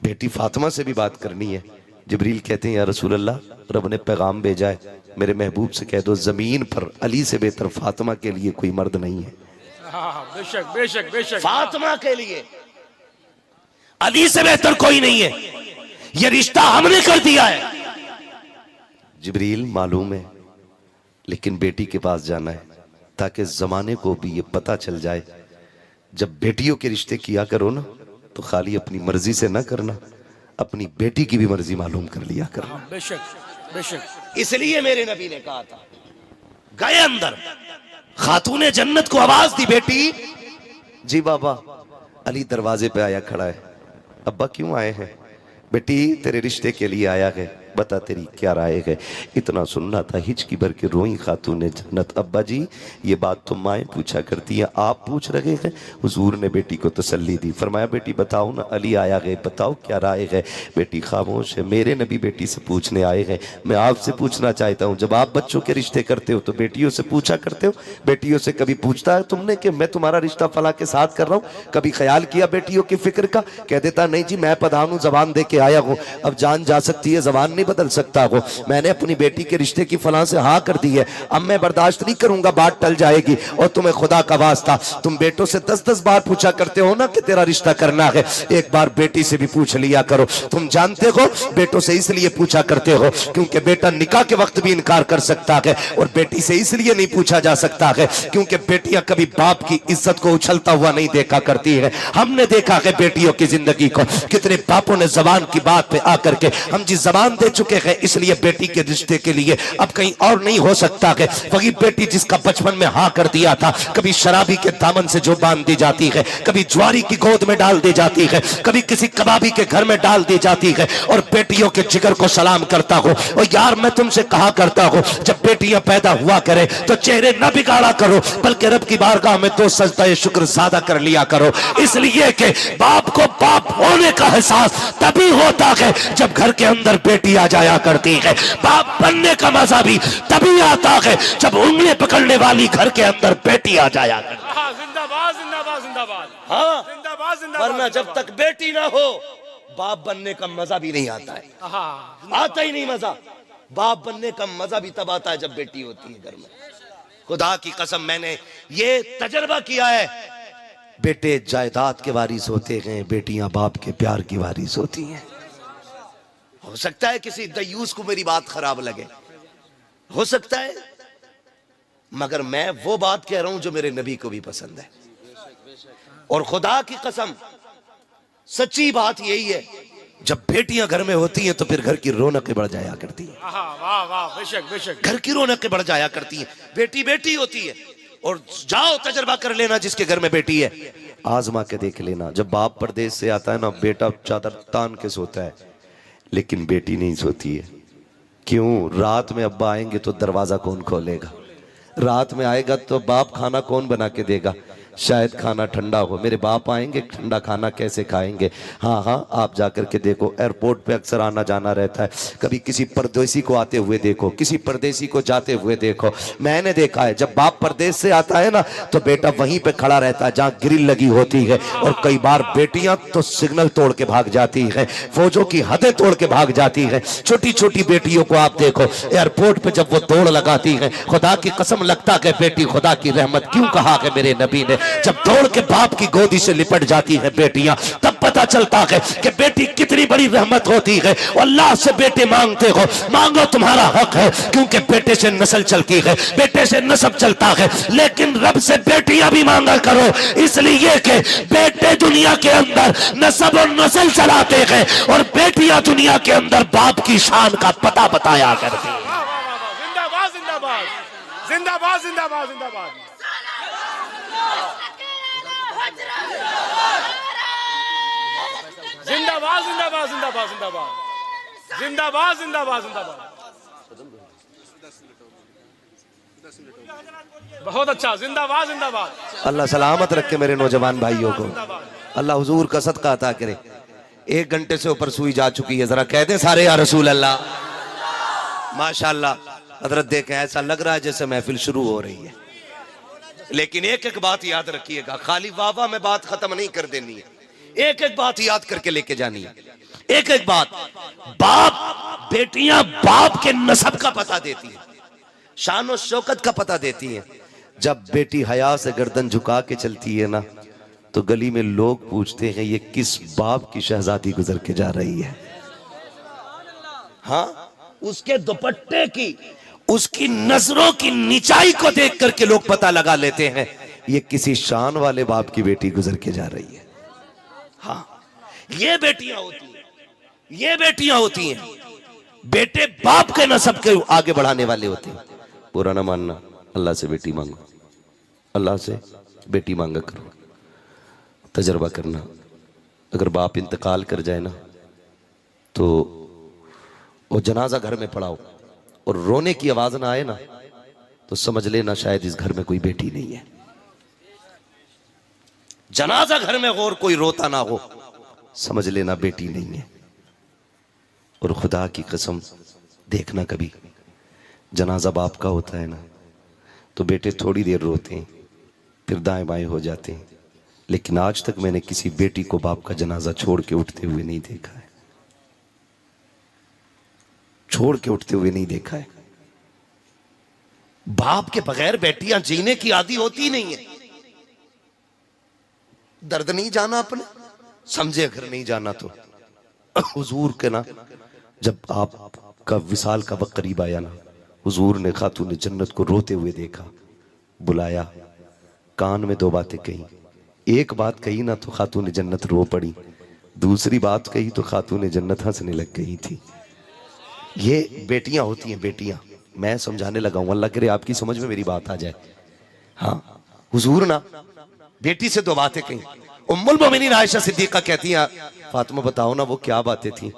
बेटी फातिमा से भी बात करनी है। जिब्रील कहते हैं या रसूल अल्लाह, रब ने पैगाम भेजा है, मेरे महबूब से कह दो जमीन पर अली से बेहतर फातिमा के लिए कोई मर्द नहीं है। बेशक बेशक बेशक। फातिमा के लिए अली से बेहतर कोई नहीं है, ये रिश्ता हमने कर दिया है। जिब्रील मालूम है, लेकिन बेटी के पास जाना है ताकि जमाने को भी ये पता चल जाए, जब बेटियों के रिश्ते किया करो ना तो खाली अपनी मर्जी से ना करना, अपनी बेटी की भी मर्जी मालूम कर लिया करना। बेशक बेशक। इसलिए मेरे नबी ने कहा था, गए अंदर, खातूने जन्नत को आवाज दी, बेटी जी बाबा। अली दरवाजे पे आया खड़ा है, अब्बा क्यों आए हैं? बेटी तेरे रिश्ते के लिए आया है, बता तेरी क्या राय है? इतना सुनना था, हिचकी भर के रोई खातूने जन्नत। अब्बा जी ये बात तो माएँ पूछा करती हैं, आप पूछ रहे हैं? हुजूर ने बेटी को तसल्ली दी, फरमाया बेटी बताओ ना, अली आया है, बताओ क्या राय है? बेटी खामोश है। मेरे नबी बेटी से पूछने आए हैं, मैं आपसे पूछना चाहता हूँ, जब आप बच्चों के रिश्ते करते हो तो बेटियों से पूछा करते हो? बेटियों से कभी पूछता है तुमने कि मैं तुम्हारा रिश्ता फला के साथ कर रहा हूँ? कभी ख्याल किया बेटियों की फिक्र का? कह देता नहीं जी मैं प्रधान हूँ, जबान दे के आया हूँ, अब जान जा सकती है, जबान नहीं बदल सकता हो, मैंने अपनी बेटी के रिश्ते की फलां से हाँ कर दी है, अब मैं बर्दाश्त नहीं करूंगा, बात टल जाएगी। और तुम्हें खुदा का वास्ता, तुम बेटों से 10-10 बार पूछा करते हो ना कि तेरा रिश्ता करना है, एक बार बेटी से भी पूछ लिया करो। तुम जानते हो बेटों से इसलिए पूछा करते हो क्योंकि बेटा निकाह के वक्त भी इनकार कर सकता है, और बेटी से इसलिए नहीं पूछा जा सकता है क्योंकि बेटियां कभी बाप की इज्जत को उछलता हुआ नहीं देखा करती है। हमने देखा है बेटियों की जिंदगी को, कितने बापों ने जबान की बात पे आकर के, हम जी जबान दे चुके हैं इसलिए बेटी के रिश्ते के लिए अब कहीं और नहीं हो सकता है। वही बेटी जिसका बचपन में हाँ कर दिया था, कभी शराबी के दामन से जो बांध दी जाती है, कभी ज्वारी की गोद में डाल दी जाती है, कभी किसी कबाबी के घर में डाल दी जाती है। और बेटियों के जिगर को सलाम करता हूँ। और यार मैं तुमसे कहा करता हूँ, जब बेटियां पैदा हुआ करे तो चेहरे न बिगाड़ा करो, बल्कि रब की बारगाह में तो सजदा शुक्र ज्यादा कर लिया करो, इसलिए कि बाप को बाप होने का एहसास तभी होता है जब घर के अंदर बेटी आ जाया करती है। बाप बनने का मजा भी तभी आता है जब उंगली पकड़ने वाली घर के अंदर बेटी आ जाया करती है। जिंदाबाद जिंदाबाद जिंदाबाद। हाँ जिंदाबाद जिंदाबाद। वरना जब तक बेटी ना हो बाप बनने का मजा भी नहीं आता है, आता ही नहीं मजा। बाप बनने का मजा भी तब आता है जब बेटी होती है घर में। खुदा की कसम मैंने ये तजर्बा किया है, बेटे जायदाद के वारिस होते हैं, बेटियां बाप के प्यार की वारिस होती हैं। हो सकता है किसी दयूस को मेरी बात खराब लगे, हो सकता है, मगर मैं वो बात कह रहा हूं जो मेरे नबी को भी पसंद है। और खुदा की कसम सच्ची बात यही है, जब बेटियां घर में होती हैं तो फिर घर की रौनकें बढ़ जाया करती हैं। वाह वाह बेशक बेशक। घर की रौनकें बढ़ जाया करती हैं। बेटी बेटी होती है। और जाओ तजर्बा कर लेना, जिसके घर में बेटी है आजमा के देख लेना, जब बाप परदेश से आता है ना, बेटा चादर तान के सोता है लेकिन बेटी नहीं सोती है। क्यों? रात में अब्बा आएंगे तो दरवाजा कौन खोलेगा? रात में आएगा तो बाप खाना कौन बना के देगा? शायद खाना ठंडा हो, मेरे बाप आएंगे ठंडा खाना कैसे खाएंगे? हाँ हाँ आप जाकर के देखो, एयरपोर्ट पे अक्सर आना जाना रहता है, कभी किसी परदेसी को आते हुए देखो, किसी परदेसी को जाते हुए देखो। मैंने देखा है जब बाप परदेश से आता है ना तो बेटा वहीं पे खड़ा रहता है जहाँ ग्रिल लगी होती है, और कई बार बेटियां तो सिग्नल तोड़ के भाग जाती है, फौजों की हदें तोड़ के भाग जाती है। छोटी छोटी बेटियों को आप देखो एयरपोर्ट पे जब वो दौड़ लगाती है, खुदा की कसम लगता है बेटी खुदा की रहमत। क्यों कहा है मेरे नबी ने, जब दौड़ के बाप की गोदी से लिपट जाती है बेटियां, तब पता चलता है कि बेटी कितनी बड़ी रहमत होती है। और अल्लाह से बेटे मांगते हो, मांगो तुम्हारा हक है, क्योंकि बेटे से नस्ल चलती है, बेटे से नस्ब चलता है। लेकिन रब से बेटियां भी मांगा करो, इसलिए कि बेटे दुनिया के अंदर नस्ब और नस्ल चलाते हैं, और बेटियां दुनिया के अंदर बाप की शान का पता बताया करती है। जिंदाबाद जिंदाबाद जिंदाबाद जिंदाबाद जिंदाबाद। जिंदाबाद जिंदाबाद जिंदाबाद जिंदाबाद जिंदाबाद जिंदाबाद जिंदाबाद। बहुत अच्छा, जिंदाबाद जिंदाबाद। अल्लाह सलामत रखे मेरे नौजवान भाइयों को, अल्लाह हुजूर का सदका अता करे। 1 घंटे से ऊपर सुई जा चुकी है, जरा कह दे सारे या रसूल अल्लाह। माशाअल्लाह हजरत देखें, ऐसा लग रहा है जैसे महफिल शुरू हो रही है। लेकिन एक एक बात याद रखिएगा, खाली वाह वाह में बात खत्म नहीं कर देनी है, एक एक बात याद करके लेके जानी है। एक एक बात, बाप बेटियां बाप के नसब का पता देती हैं, शान और शौकत का पता देती हैं। जब बेटी हया से गर्दन झुका के चलती है ना, तो गली में लोग पूछते हैं ये किस बाप की शहजादी गुजर के जा रही है। हाँ, उसके दुपट्टे की, उसकी नजरों की निचाई को देख करके लोग पता लगा लेते हैं ये किसी शान वाले बाप की बेटी गुजर के जा रही है। हाँ, ये बेटियां होती हैं, ये बेटियां होती हैं। बेटे बाप के नसब के आगे बढ़ाने वाले होते हैं। बुरा ना मानना, अल्लाह से बेटी मांगो, अल्लाह से बेटी मांगा करो। तजर्बा करना, अगर बाप इंतकाल कर जाए ना तो वो जनाजा घर में पढ़ाओ और रोने की आवाज ना आए ना तो समझ लेना शायद इस घर में कोई बेटी नहीं है। जनाजा घर में हो और कोई रोता ना हो, समझ लेना बेटी नहीं है। और खुदा की कसम देखना, कभी जनाजा बाप का होता है ना तो बेटे थोड़ी देर रोते हैं फिर दाएं बाएं हो जाते हैं, लेकिन आज तक मैंने किसी बेटी को बाप का जनाजा छोड़ के उठते हुए नहीं देखा है, छोड़ के उठते हुए नहीं देखा है। बाप के बगैर बेटियां जीने की आदी होती नहीं है। दर्द नहीं जाना अपने, समझे अगर नहीं जाना तो हुजूर के ना, जब आपका विसाल का वक्त करीब आया ना, हुजूर ने खातून जन्नत को रोते हुए देखा, बुलाया, कान में दो बातें कही। एक बात कही ना तो खातून जन्नत रो पड़ी, दूसरी बात कही तो खातून जन्नत हंसने लग गई थी। ये बेटियां होती हैं, बेटियां। मैं समझाने लगा हूं, अल्लाह करे आपकी समझ में मेरी बात आ जाए। हाँ, हुजूर ना बेटी से दो बातें कही। उम्मुल मोमिनीन आयशा सिद्दीका कहती हैं, फातिमा बताओ ना वो क्या बातें थी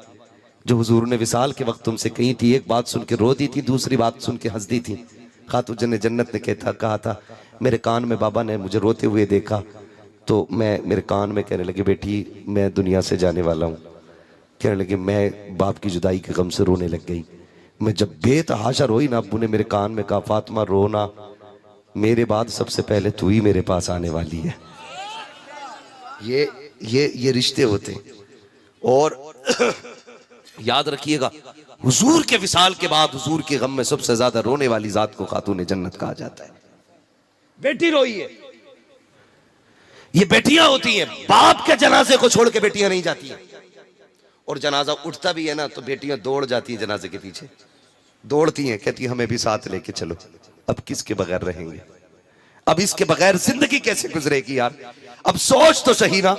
जो हुजूर ने विसाल के वक्त तुमसे कही थी। एक बात सुन के रो दी थी, दूसरी बात सुन के हंस दी थी। खातून जन्नत ने कहा था मेरे कान में बाबा ने मुझे रोते हुए देखा तो मैं मेरे कान में कहने लगे बेटी मैं दुनिया से जाने वाला हूँ। कहने लगे मैं बाप की जुदाई के गम से रोने लग गई। मैं जब बेतहाशा रोई ना, अब्बू ने मेरे कान में कहा फातिमा रोना, मेरे बाद सबसे पहले तू ही मेरे पास आने वाली है। ये रिश्ते होते हैं। और याद रखिएगा, हुजूर के विसाल के बाद हुजूर के गम में सबसे ज्यादा रोने वाली जात को खातून जन्नत कहा जाता है। बेटी रोई है, ये बेटियां होती हैं। बाप के जनाजे को छोड़ के बेटियां नहीं जाती हैं। और जनाजा उठता भी है ना तो बेटियां दौड़ जाती हैं जनाजे के पीछे, दौड़ती हैं, कहती हैं हमें भी साथ लेके चलो। अब किसके बगैर रहेंगे, अब इसके बगैर जिंदगी कैसे गुजरेगी यार। अब सोच तो सही ना,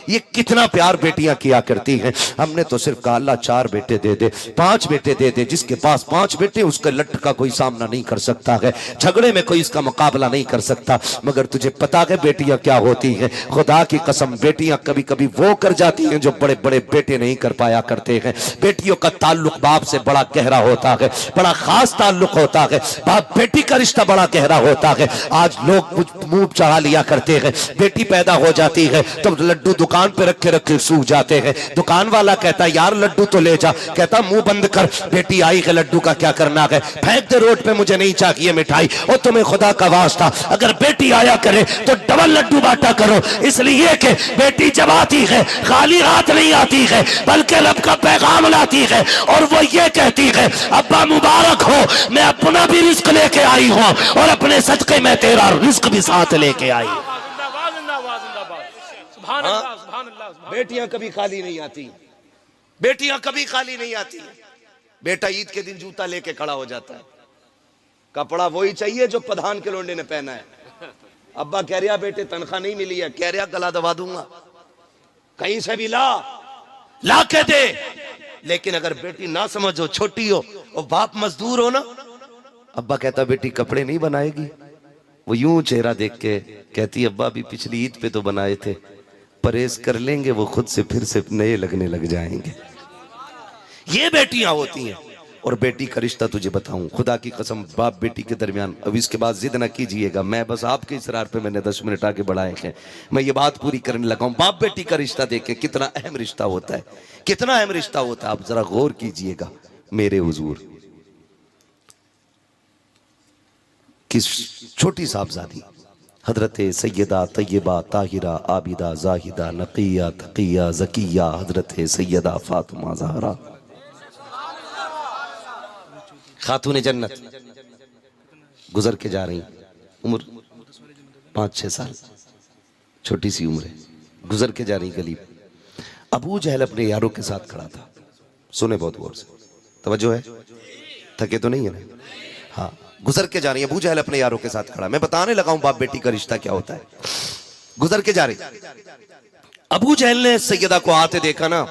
ये कितना प्यार बेटियां किया करती हैं। हमने तो सिर्फ कहा अल्लाह 4 बेटे दे दे, 5 बेटे दे दे। जिसके पास 5 बेटे उसके लट का कोई सामना नहीं कर सकता है, झगड़े में कोई इसका मुकाबला नहीं कर सकता। मगर तुझे पता है बेटियां क्या होती हैं? खुदा की कसम, बेटियां कभी कभी वो कर जाती हैं जो बड़े बड़े बेटे नहीं कर पाया करते हैं। बेटियों का ताल्लुक बाप से बड़ा गहरा होता है, बड़ा खास ताल्लुक होता है। बाप बेटी का रिश्ता बड़ा गहरा होता है। आज लोग मुंह चढ़ा लिया करते हैं, बेटी पैदा हो जाती है तो लड्डू दुकान पे रखे रखे सूख जाते हैं। दुकान वाला कहता है यार लड्डू तो ले जा, कहता मुंह बंद कर, बेटी आई है लड्डू का क्या करना है, फेंक दे रोड पे, मुझे नहीं चाहिए मिठाई। और तुम्हें खुदा का वास्ता अगर बेटी आया करे तो डबल लड्डू बांटा करो, इसलिए कि बेटी जब आती है खाली हाथ नहीं आती है बल्कि रब का पैगाम लाती है। और वो ये कहती है अब्बा मुबारक हो, मैं अपना भी रिस्क लेके आई हूँ और अपने सदके में तेरा रिस्क भी साथ लेके आई। बेटियां कभी खाली नहीं आती, बेटियां कभी खाली नहीं आती। बेटा ईद के दिन जूता लेके खड़ा हो जाता है, कपड़ा वही चाहिए जो प्रधान के लोंडे ने पहना है। अब्बा कह रहा बेटे तनख्वाह नहीं मिली है, कह रहा गला दबा दूंगा, कहीं से भी ला के दे। लेकिन अगर बेटी ना समझो, छोटी हो और बाप मजदूर हो ना, अब्बा कहता बेटी कपड़े नहीं बनाएगी, वो यूं चेहरा देख के कहती अब्बा अभी पिछली ईद पे तो बनाए थे, परहेज कर लेंगे वो खुद से फिर से नए लगने लग जाएंगे। ये बेटियां होती हैं। और बेटी का रिश्ता तुझे बताऊं, खुदा की कसम, बाप बेटी के दरमियान, अब इसके बाद जिद ना कीजिएगा, मैं बस आपके इसरार पे मैंने 10 मिनट आगे बढ़ाए हैं, मैं ये बात पूरी करने लगा हूं। बाप बेटी का रिश्ता देखें कितना अहम रिश्ता होता है, कितना अहम रिश्ता होता है। आप जरा गौर कीजिएगा। मेरे हुजूर की छोटी साहबजादी हजरत सैयदा तैयबा ताहिरा आबिदा जाहिदा नकिया तकिया जकिया हजरत सैयदा फातिमा ज़हरा खातून जन्नत गुजर के जा रही, उम्र 5-6 साल, छोटी सी उम्र है, गुजर के जा रही गली में। अबू जहल अपने यारों के साथ खड़ा था। सुने बहुत गौर से, तवज्जो है, थके तो नहीं है ना? हाँ, गुजर के जा रही है अबू जहल अपने यारों के साथ खड़ा। मैं बताने लगा हूं बाप बेटी का रिश्ता क्या होता है। गुजर के जा रही, अबू जहल ने सैयदा को आते देखा ना,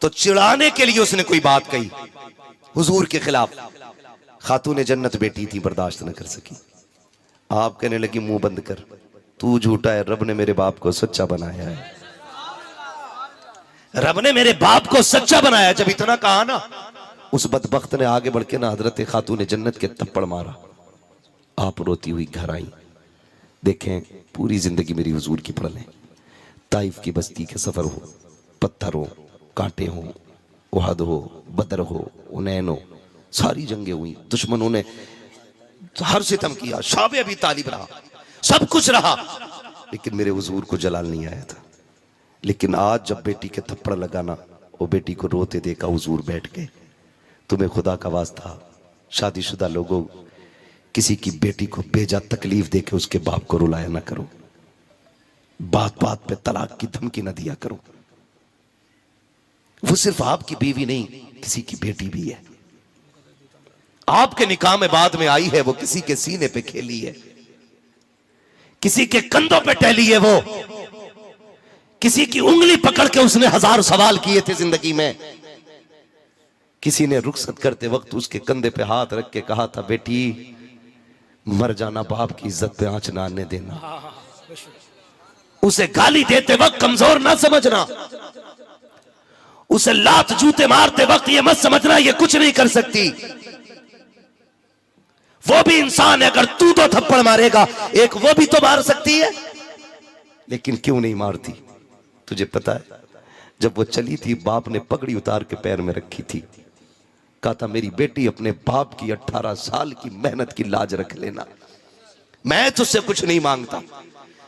तो चिढ़ाने के लिए उसने कोई बात कही हुजूर के खिलाफ। खातून जन्नत बेटी थी, बर्दाश्त न कर सकी। आप कहने लगी मुंह बंद कर, तू झूठा है, रब ने मेरे बाप को सच्चा बनाया है, रब ने मेरे बाप को सच्चा बनाया। जब इतना कहा ना, उस बदबख्त ने आगे बढ़ के ना हजरत खातून जन्नत के थप्पड़ मारा। आप रोती हुई घर आई। देखें, पूरी जिंदगी मेरी हुजूर की पढ़ लें। ताइफ की बस्ती के सफर हो, पत्थर हो, कांटे हो, उहद हो, बदर हो, उनैन हो, सारी जंगें हुई, दुश्मनों ने हर सितम किया, शाब अबी तालिब रहा, सब कुछ रहा, लेकिन मेरे हुजूर को जलाल नहीं आया था। लेकिन आज जब बेटी के थप्पड़ लगाना, वो बेटी को रोते देखा, हुजूर बैठ गए। तुम्हें खुदा का वास्ता, शादीशुदा लोगों, किसी की बेटी को बेजा तकलीफ देके उसके बाप को रुलाया ना करो, बात बात पे तलाक की धमकी ना दिया करो। वो सिर्फ आपकी बीवी नहीं, किसी की बेटी भी है। आपके निकाह में बाद में आई है, वो किसी के सीने पे खेली है, किसी के कंधों पे टहली है, वो किसी की उंगली पकड़ के उसने 1000 सवाल किए थे जिंदगी में। किसी ने रुखसत करते वक्त उसके कंधे पे हाथ रख के कहा था, बेटी मर जाना, बाप की इज्जत पे आंच ना आने देना। उसे गाली देते वक्त कमजोर ना समझना, उसे लात जूते मारते वक्त ये मत समझना ये कुछ नहीं कर सकती। वो भी इंसान है, अगर तू तो थप्पड़ मारेगा, एक वो भी तो मार सकती है। लेकिन क्यों नहीं मारती? तुझे पता है, जब वो चली थी, बाप ने पगड़ी उतार के पैर में रखी थी, कहा था मेरी बेटी अपने बाप की 18 साल की मेहनत की लाज रख लेना, मैं तुझसे कुछ नहीं मांगता,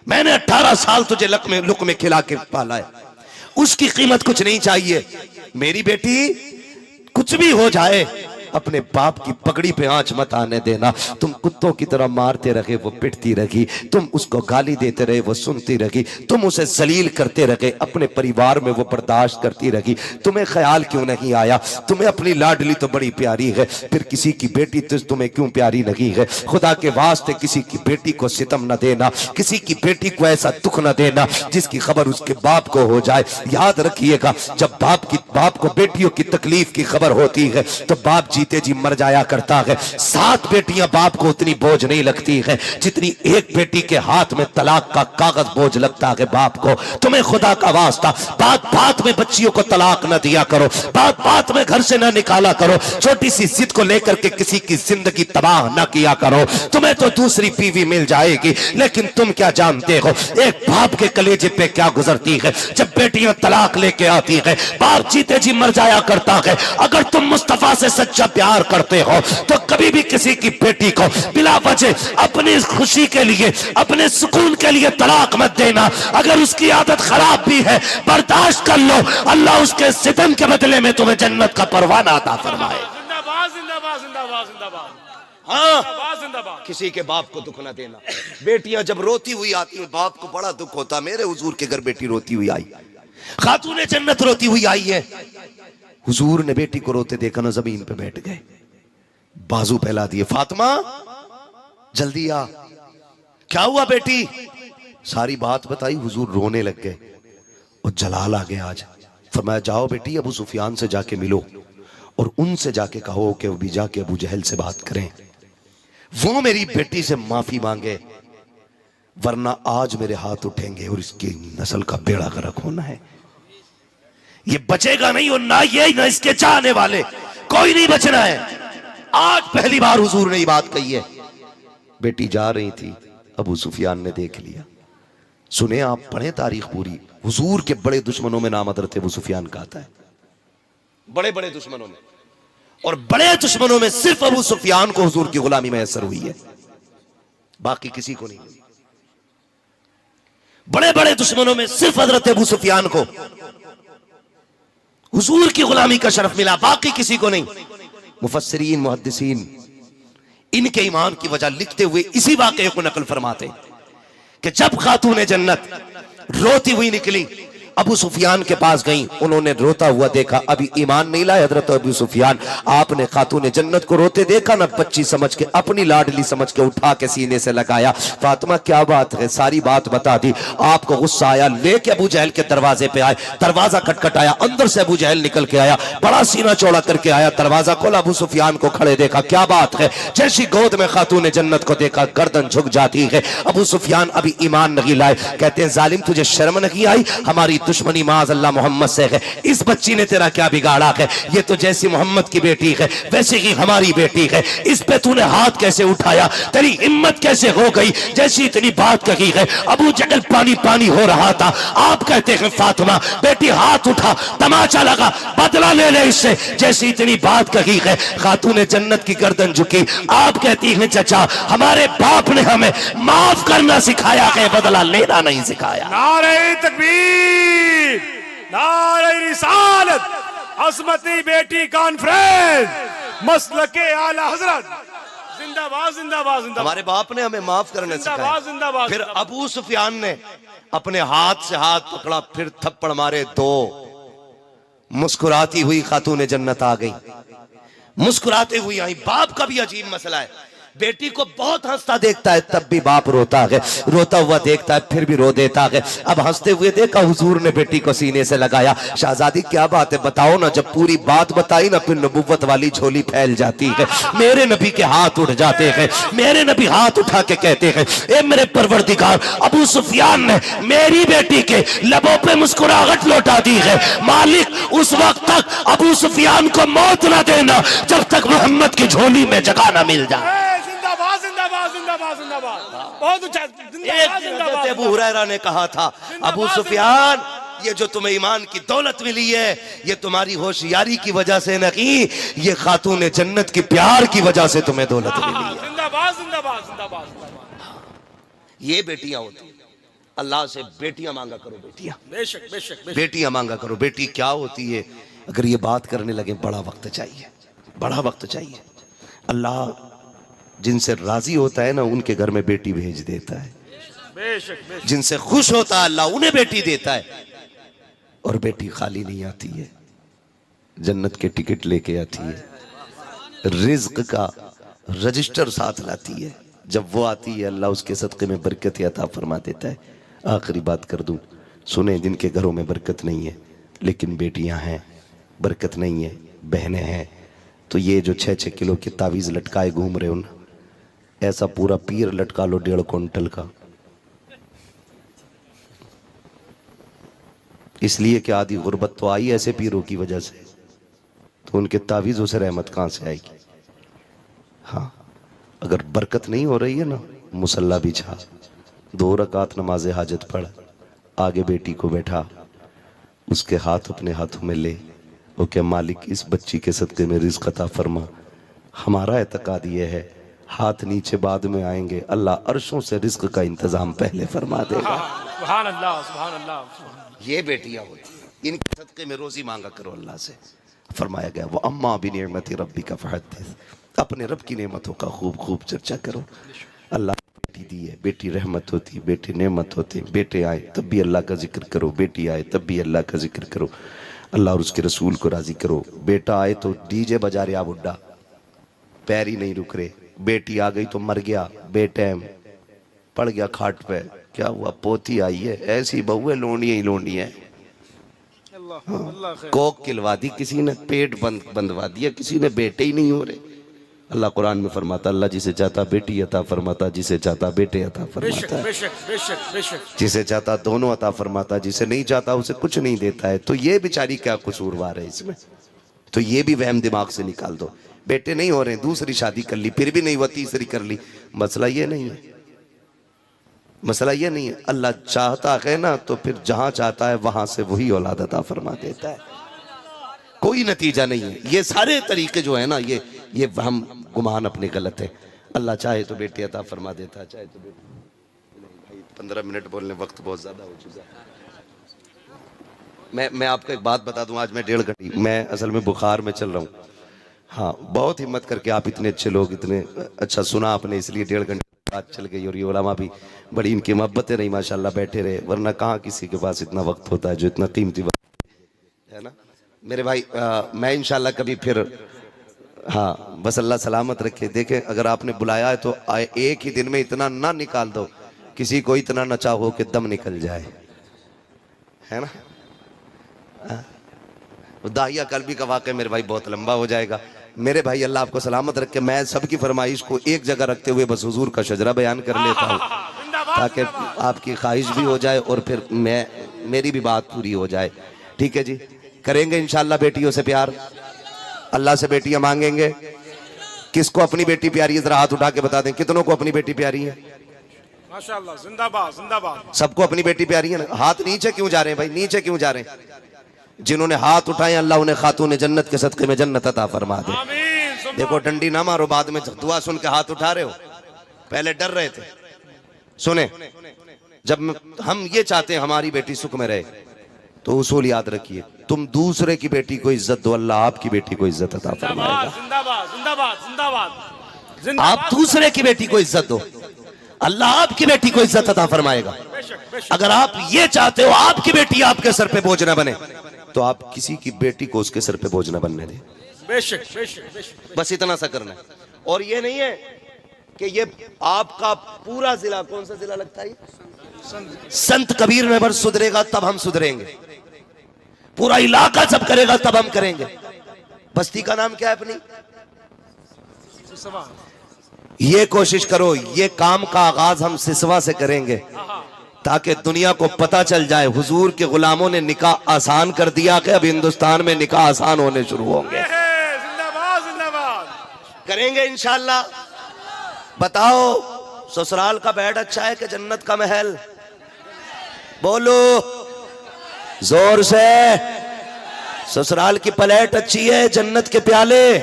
मैंने 18 साल तुझे लुक में खिला के पाला है, उसकी कीमत कुछ नहीं चाहिए। मेरी बेटी कुछ भी हो जाए, अपने बाप की पगड़ी पे आंच मत आने देना। तुम कुत्तों की तरह मारते रहे, वो पिटती रही, तुम उसको गाली देते रहे, वो सुनती रही, तुम उसे जलील करते रहे, अपने परिवार में वो बर्दाश्त करती रही। तुम्हें ख्याल क्यों नहीं आया? तुम्हें अपनी लाडली तो बड़ी प्यारी है, फिर किसी की बेटी तुम्हें क्यों प्यारी नहीं है? खुदा के वास्ते किसी की बेटी को सितम न देना, किसी की बेटी को ऐसा दुख न देना जिसकी खबर उसके बाप को हो जाए। याद रखिएगा, जब बाप को बेटियों की तकलीफ की खबर होती है तो बाप जीते जी मर जाया करता है। 7 बेटियां बाप को उतनी बोझ नहीं लगती है जितनी एक बेटी के हाथ में तलाक का कागज बोझ लगता है बाप को। तुम्हें खुदा का वास्ता बात बात में बच्चियों को तलाक न दिया करो, बात बात में घर से न निकाला करो, छोटी सी जिद को लेकर के किसी की जिंदगी तबाह न किया करो। तुम्हें तो दूसरी बीवी मिल जाएगी, लेकिन तुम क्या जानते हो एक बाप के कलेजे पे क्या गुजरती है जब बेटियां तलाक लेके आती है। बाप जीते जी मर जाया करता है। अगर तुम मुस्तफा से सच्चा प्यार करते हो तो कभी भी किसी की बेटी को बिला वजह अपनी खुशी के लिए, अपने सुकून के लिए तलाक मत देना। अगर उसकी आदत खराब भी है, बर्दाश्त कर लो, अल्लाह उसके सितम के बदले में तुम्हें जन्नत का परवाना अता फरमाए। जिंदाबाद जिंदाबाद जिंदाबाद जिंदाबाद। हाँ, जिंदाबाद। किसी के बाप को दुख ना देना। बेटियां जब रोती हुई आती है, बाप को बड़ा दुख होता। मेरे हुजूर के घर बेटी रोती हुई आई, खातून जन्नत रोती हुई आई है। हुजूर ने बेटी को रोते देखा ना, जमीन पे बैठ गए, बाजू फैला दिए, फातिमा जल्दी आ, क्या हुआ बेटी? सारी बात बताई। हुजूर रोने लग गए और जलाल आ गए। आज फरमाया जाओ बेटी, अबू सुफियान से जाके मिलो और उनसे जाके कहो कि वो भी जाके अबू जहल से बात करें, वो मेरी बेटी से माफी मांगे, वरना आज मेरे हाथ उठेंगे और इसकी नस्ल का बेड़ा गर्क होना है। ये बचेगा नहीं, और ना ये ना इसके चाहने वाले, कोई नहीं बचना है। आज पहली बार हुजूर ने ये बात कही है। बेटी जा रही थी, अबू सुफियान ने देख लिया। सुने आप, पढ़े तारीख पूरी। हुजूर के बड़े दुश्मनों में नाम हज़रत अबू सुफियान का आता है, बड़े बड़े दुश्मनों में, और बड़े दुश्मनों में सिर्फ अबू सुफियान को हुजूर की गुलामी मैसर हुई है, बाकी किसी को नहीं। बड़े बड़े दुश्मनों में सिर्फ हज़रत अबू सुफियान को हुजूर की गुलामी का शरफ मिला, बाकी किसी को नहीं। मुफस्सिरीन मुहद्दिसीन इनके ईमान की वजह लिखते हुए इसी वाक़े को नकल फरमाते कि जब खातून जन्नत रोती हुई निकली, अबू सुफियान के पास गई, उन्होंने रोता हुआ देखा, अभी ईमान नहीं लाए हजरत अबू सुफियान। आपने खातून जन्नत को रोते देखा ना, बच्ची समझ के, अपनी लाडली समझ के उठा के सीने से लगाया। फातिमा क्या बात है, सारी बात बता दी। आपको गुस्सा आया, लेके अबू जहल के दरवाजे पे आए, दरवाजा खटखटाया, अंदर से अबू जहल निकल के आया, बड़ा सीना चौड़ा करके आया, दरवाजा खोला, अबू सुफियान को खड़े देखा। क्या बात है, जैसी गोद में खातून जन्नत को देखा गर्दन झुक जाती है। अबू सुफियान अभी ईमान नहीं लाए, कहते हैं जालिम तुझे शर्म नहीं आई, हमारी दुश्मनी माज़ अल्लाह मोहम्मद से है, इस बच्ची ने तेरा क्या बिगाड़ा है, ये तो जैसी मोहम्मद की बेटी है वैसे ही हमारी बेटी है, इस पे तूने हाथ कैसे उठाया, तेरी हिम्मत कैसे हो गई, जैसी इतनी बात कही है। अबू जहल पानी पानी हो रहा था। आप कहते हैं फातिमा बेटी हाथ उठा, तमाचा लगा, बदला ले ले इससे, जैसी इतनी बात कही है। खातून जन्नत की गर्दन झुकी। आप कहती हैं चचा हमारे बाप ने हमें माफ करना सिखाया है, बदला लेना नहीं सिखाया। नारे तकबीर, नारे रिसालत, असमती बेटी कॉन्फ्रेंस, मसलके आला हजरत, जिंदाबाद जिंदाबाद जिंदाबाद। हमारे बाप ने हमें माफ करने सिखाया। जिंदाबाद। फिर अबू सुफियान ने अपने हाथ से हाथ पकड़ा, फिर थप्पड़ मारे दो। मुस्कुराती हुई खातून जन्नत आ गई, मुस्कुराते हुई आई। बाप का भी अजीब मसला है, बेटी को बहुत हंसता देखता है तब भी बाप रोता है, रोता हुआ देखता है फिर भी रो देता है। अब हंसते हुए देखा हुजूर ने बेटी को सीने से लगाया। शहजादी क्या बात है बताओ ना, जब पूरी बात बताई ना फिर नबुव्वत वाली झोली फैल जाती है। मेरे नबी के हाथ उठ जाते हैं, मेरे नबी हाथ उठा के कहते हैं ए मेरे परवरदिगार, अबू सुफियान ने मेरी बेटी के लबों पे मुस्कुराहट लौटा दी है, मालिक उस वक्त तक अबू सुफियान को मौत ना देना जब तक मोहम्मद की झोली में जगह ना मिल जाए। बहुत अच्छा। अबू हुरैरा ने कहा था अबू सुफियान ये जो तुम्हें ईमान की दौलत मिली है ये तुम्हारी होशियारी की वजह से नहीं, ये खातून जन्नत की प्यार की वजह से तुम्हें दौलत मिली है। जिंदाबाद जिंदाबाद जिंदाबाद। ये बेटियां होती हैं, अल्लाह से बेटियां मांगा करो, बेटियां बेशक बेशक बेटियां मांगा करो। बेटी क्या होती है, अगर ये बात करने लगे बड़ा वक्त चाहिए, बड़ा वक्त चाहिए। अल्लाह जिनसे राजी होता है ना उनके घर में बेटी भेज देता है, बेशक। जिनसे खुश होता है अल्लाह उन्हें बेटी देता है। और बेटी खाली नहीं आती है, जन्नत के टिकट लेके आती है, रिज्क का रजिस्टर साथ लाती है। जब वो आती है अल्लाह उसके सदक़े में बरकत अता फरमा देता है। आखिरी बात कर दूं, सुने जिनके घरों में बरकत नहीं है लेकिन बेटियां हैं, बरकत नहीं है, बहनें हैं, तो ये जो 6-6 किलो की तावीज़ लटकाए घूम रहे हो ना, ऐसा पूरा पीर लटका लो 1.5 क्विंटल का, इसलिए कि आधी गुर्बत तो आई ऐसे पीरों की वजह से, तो उनके तावीज़ों से रहमत कहाँ से आएगी। हाँ अगर बरकत नहीं हो रही है ना, मुसल्ला बिछा, 2 रकात नमाज हाजत पढ़, आगे बेटी को बैठा, उसके हाथ अपने हाथों में ले, वो क्या मालिक इस बच्ची के सदक़े में रिज़्क़ अता फरमा। हमारा एतकाद ये है हाथ नीचे बाद में आएंगे, अल्लाह अर्शों से रिज़्क़ का इंतज़ाम पहले फरमा देगा। सुभान अल्लाह सुभान अल्लाह। ये बेटियां होती हैं, इनके सदक़े में रोज़ी मांगा करो अल्लाह से। फरमाया गया वो अम्मा बिनिअमति रब्बिका फहद्दिस, अपने रब की नेमतों का खूब खूब चर्चा करो। अल्लाह बेटी दी है, बेटी रहमत होती है, बेटी नेमत होती है। बेटे आए तब भी अल्लाह का जिक्र करो, बेटी आए तब भी अल्लाह का जिक्र करो, अल्लाह और उसके रसूल को राजी करो। बेटा आए तो डीजे बजा रहा बुड्ढा, पैर ही नहीं रुक रहे, बेटी आ गई तो मर गया, बेटैम पड़ गया खाट पे, क्या हुआ, पोती आई है, ऐसी बहुएं लोनियां ही लोनियां है। कोक खिलवा दी किसी ने, पेट बंदवा दिया किसी ने, बेटे ही नहीं हो रहे। अल्लाह कुरान में फरमाता अल्लाह जिसे चाहता बेटी अता फरमाता, जिसे चाहता बेटे अता फरमाता है, जिसे चाहता दोनों अता फरमाता, जिसे नहीं चाहता उसे कुछ नहीं देता है। तो ये बेचारी क्या कसूरवार है इसमें, तो ये भी वहम दिमाग से निकाल दो। बेटे नहीं हो रहे, दूसरी शादी कर ली, फिर भी नहीं हुआ, तीसरी कर ली। मसला ये नहीं है, मसला ये नहीं है। अल्लाह चाहता है ना तो फिर जहां चाहता है वहां से वही औलाद अता फरमा देता है, कोई नतीजा नहीं है। ये सारे तरीके जो है ना, ये हम गुमान अपने गलत है। अल्लाह चाहे तो बेटी अता फरमा देता है, चाहे तो बेटी नहीं। भाई 15 मिनट बोलने वक्त बहुत ज्यादा हो चुका है। मैं आपको एक बात बता दूं, आज मैं 1.5 घंटे, मैं असल में बुखार में चल रहा हूँ। हाँ, बहुत हिम्मत करके आप इतने अच्छे लोग, इतने अच्छा सुना आपने, इसलिए 1.5 घंटे बात चल गई। और ये उलमा भी बड़ी इनकी मोहब्बतें रही माशाल्लाह, बैठे रहे, वरना कहाँ किसी के पास इतना वक्त होता है जो इतना कीमती वक्त है ना मेरे भाई। मैं इंशाल्लाह कभी फिर, हाँ बस अल्लाह सलामत रखे। देखें अगर आपने बुलाया है तो एक ही दिन में इतना ना निकाल दो, किसी को इतना नचा हो कि दम निकल जाए, है ना। दाहिया कल्बी का वाक़या मेरे भाई बहुत लंबा हो जाएगा। मेरे भाई अल्लाह आपको सलामत रखे। मैं सबकी फरमाइश को एक जगह रखते हुए बस हुजूर का शजरा बयान कर लेता हूँ, ताकि आपकी ख्वाहिश भी हो जाए और फिर मेरी भी बात पूरी हो जाए। ठीक है जी, करेंगे इंशाल्लाह बेटियों से प्यार, अल्लाह से बेटियां मांगेंगे। किसको अपनी बेटी प्यारी है, जरा हाथ उठा के बता दें, कितनों को अपनी बेटी प्यारी है? माशाअल्लाह, जिंदाबाद जिंदाबाद। सबको अपनी बेटी प्यारी है ना? हाथ नीचे क्यों जा रहे हैं भाई, नीचे क्यों जा रहे हैं? जिन्होंने हाथ उठाए अल्लाह उन्हें खातून जन्नत के सदक़े में जन्नत अता फरमा दे। देखो डंडी ना मारो, बाद में दुआ सुन के हाथ उठा रहे हो, पहले डर रहे थे। सुने, जब हम ये चाहते हैं हमारी बेटी सुख में रहे तो उसूल याद रखिए, तुम दूसरे की बेटी को इज्जत दो, अल्लाह आपकी बेटी को इज्जत अता फरमाएगा। जिंदाबाद जिंदाबाद जिंदाबाद। आप दूसरे की बेटी को इज्जत दो, अल्लाह आपकी बेटी को इज्जत अता फरमाएगा। अगर आप ये चाहते हो आपकी बेटी आपके सर पे बोझ न बने, तो आप किसी की बेटी को उसके सर पे बोझ न बनने दें। बेशक बेशक बेशक, बस इतना सा करना है। और ये नहीं है कि ये आपका पूरा जिला, कौन सा जिला लगता है, संत कबीर नगर सुधरेगा तब हम सुधरेंगे, पूरा इलाका जब करेगा तब हम करेंगे। बस्ती का नाम क्या है अपनी? ये कोशिश करो, ये काम का आगाज हम सिसवा से करेंगे, ताकि दुनिया को पता चल जाए हुजूर के गुलामों ने निकाह आसान कर दिया कि अब हिंदुस्तान में निकाह आसान होने शुरू होंगे। जिंदाबाद जिंदाबाद। करेंगे इंशाल्लाह। बताओ ससुराल का बेड अच्छा है कि जन्नत का महल? बोलो जोर से। ससुराल की प्लेट अच्छी है, जन्नत के प्याले?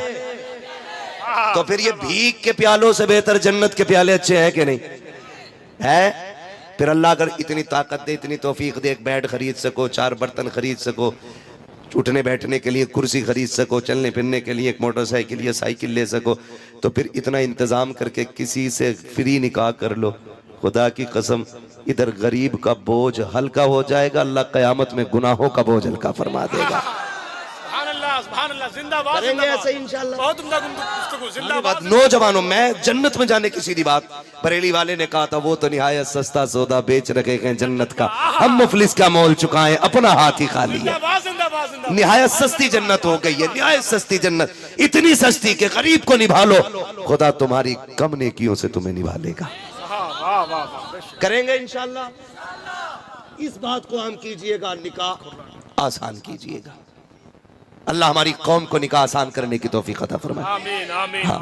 तो फिर ये भीख के प्यालों से बेहतर जन्नत के प्याले अच्छे हैं कि नहीं है? फिर अल्लाह अगर इतनी ताकत दे, इतनी तौफीक दे, एक बेड खरीद सको, 4 बर्तन खरीद सको, उठने बैठने के लिए कुर्सी खरीद सको, चलने फिरने के लिए एक मोटरसाइकिल या साइकिल ले सको, तो फिर इतना इंतजाम करके किसी से फ्री निकाह कर लो। खुदा की कसम इधर गरीब का बोझ हल्का हो जाएगा, अल्लाह क़यामत में गुनाहों का बोझ हल्का फरमा देगा। जिंदाबाद करेंगे ऐसे इंशाल्लाह। बहुत उम्दा गुफ्तगू, जिंदाबाद। नौजवानों में जन्नत में जाने की सीधी बात, बरेली वाले ने कहा था वो तो निहायत सस्ता सौदा बेच रखे हैं जन्नत का, हम मुफलिस का मोल चुकाएं, अपना हाथ ही खाली है। निहायत सस्ती जन्नत हो गई है, निहायत सस्ती जन्नत, इतनी सस्ती कि गरीब को निभा लो, खुदा तुम्हारी कम नेकियों से तुम्हें निभा लेगा। करेंगे इंशाल्लाह। इस बात को हम कीजिएगा, निकाह आसान कीजिएगा। अल्लाह हमारी कौम को निकाह आसान करने की तौफीक अता फरमाए। आमीन आमीन। हाँ।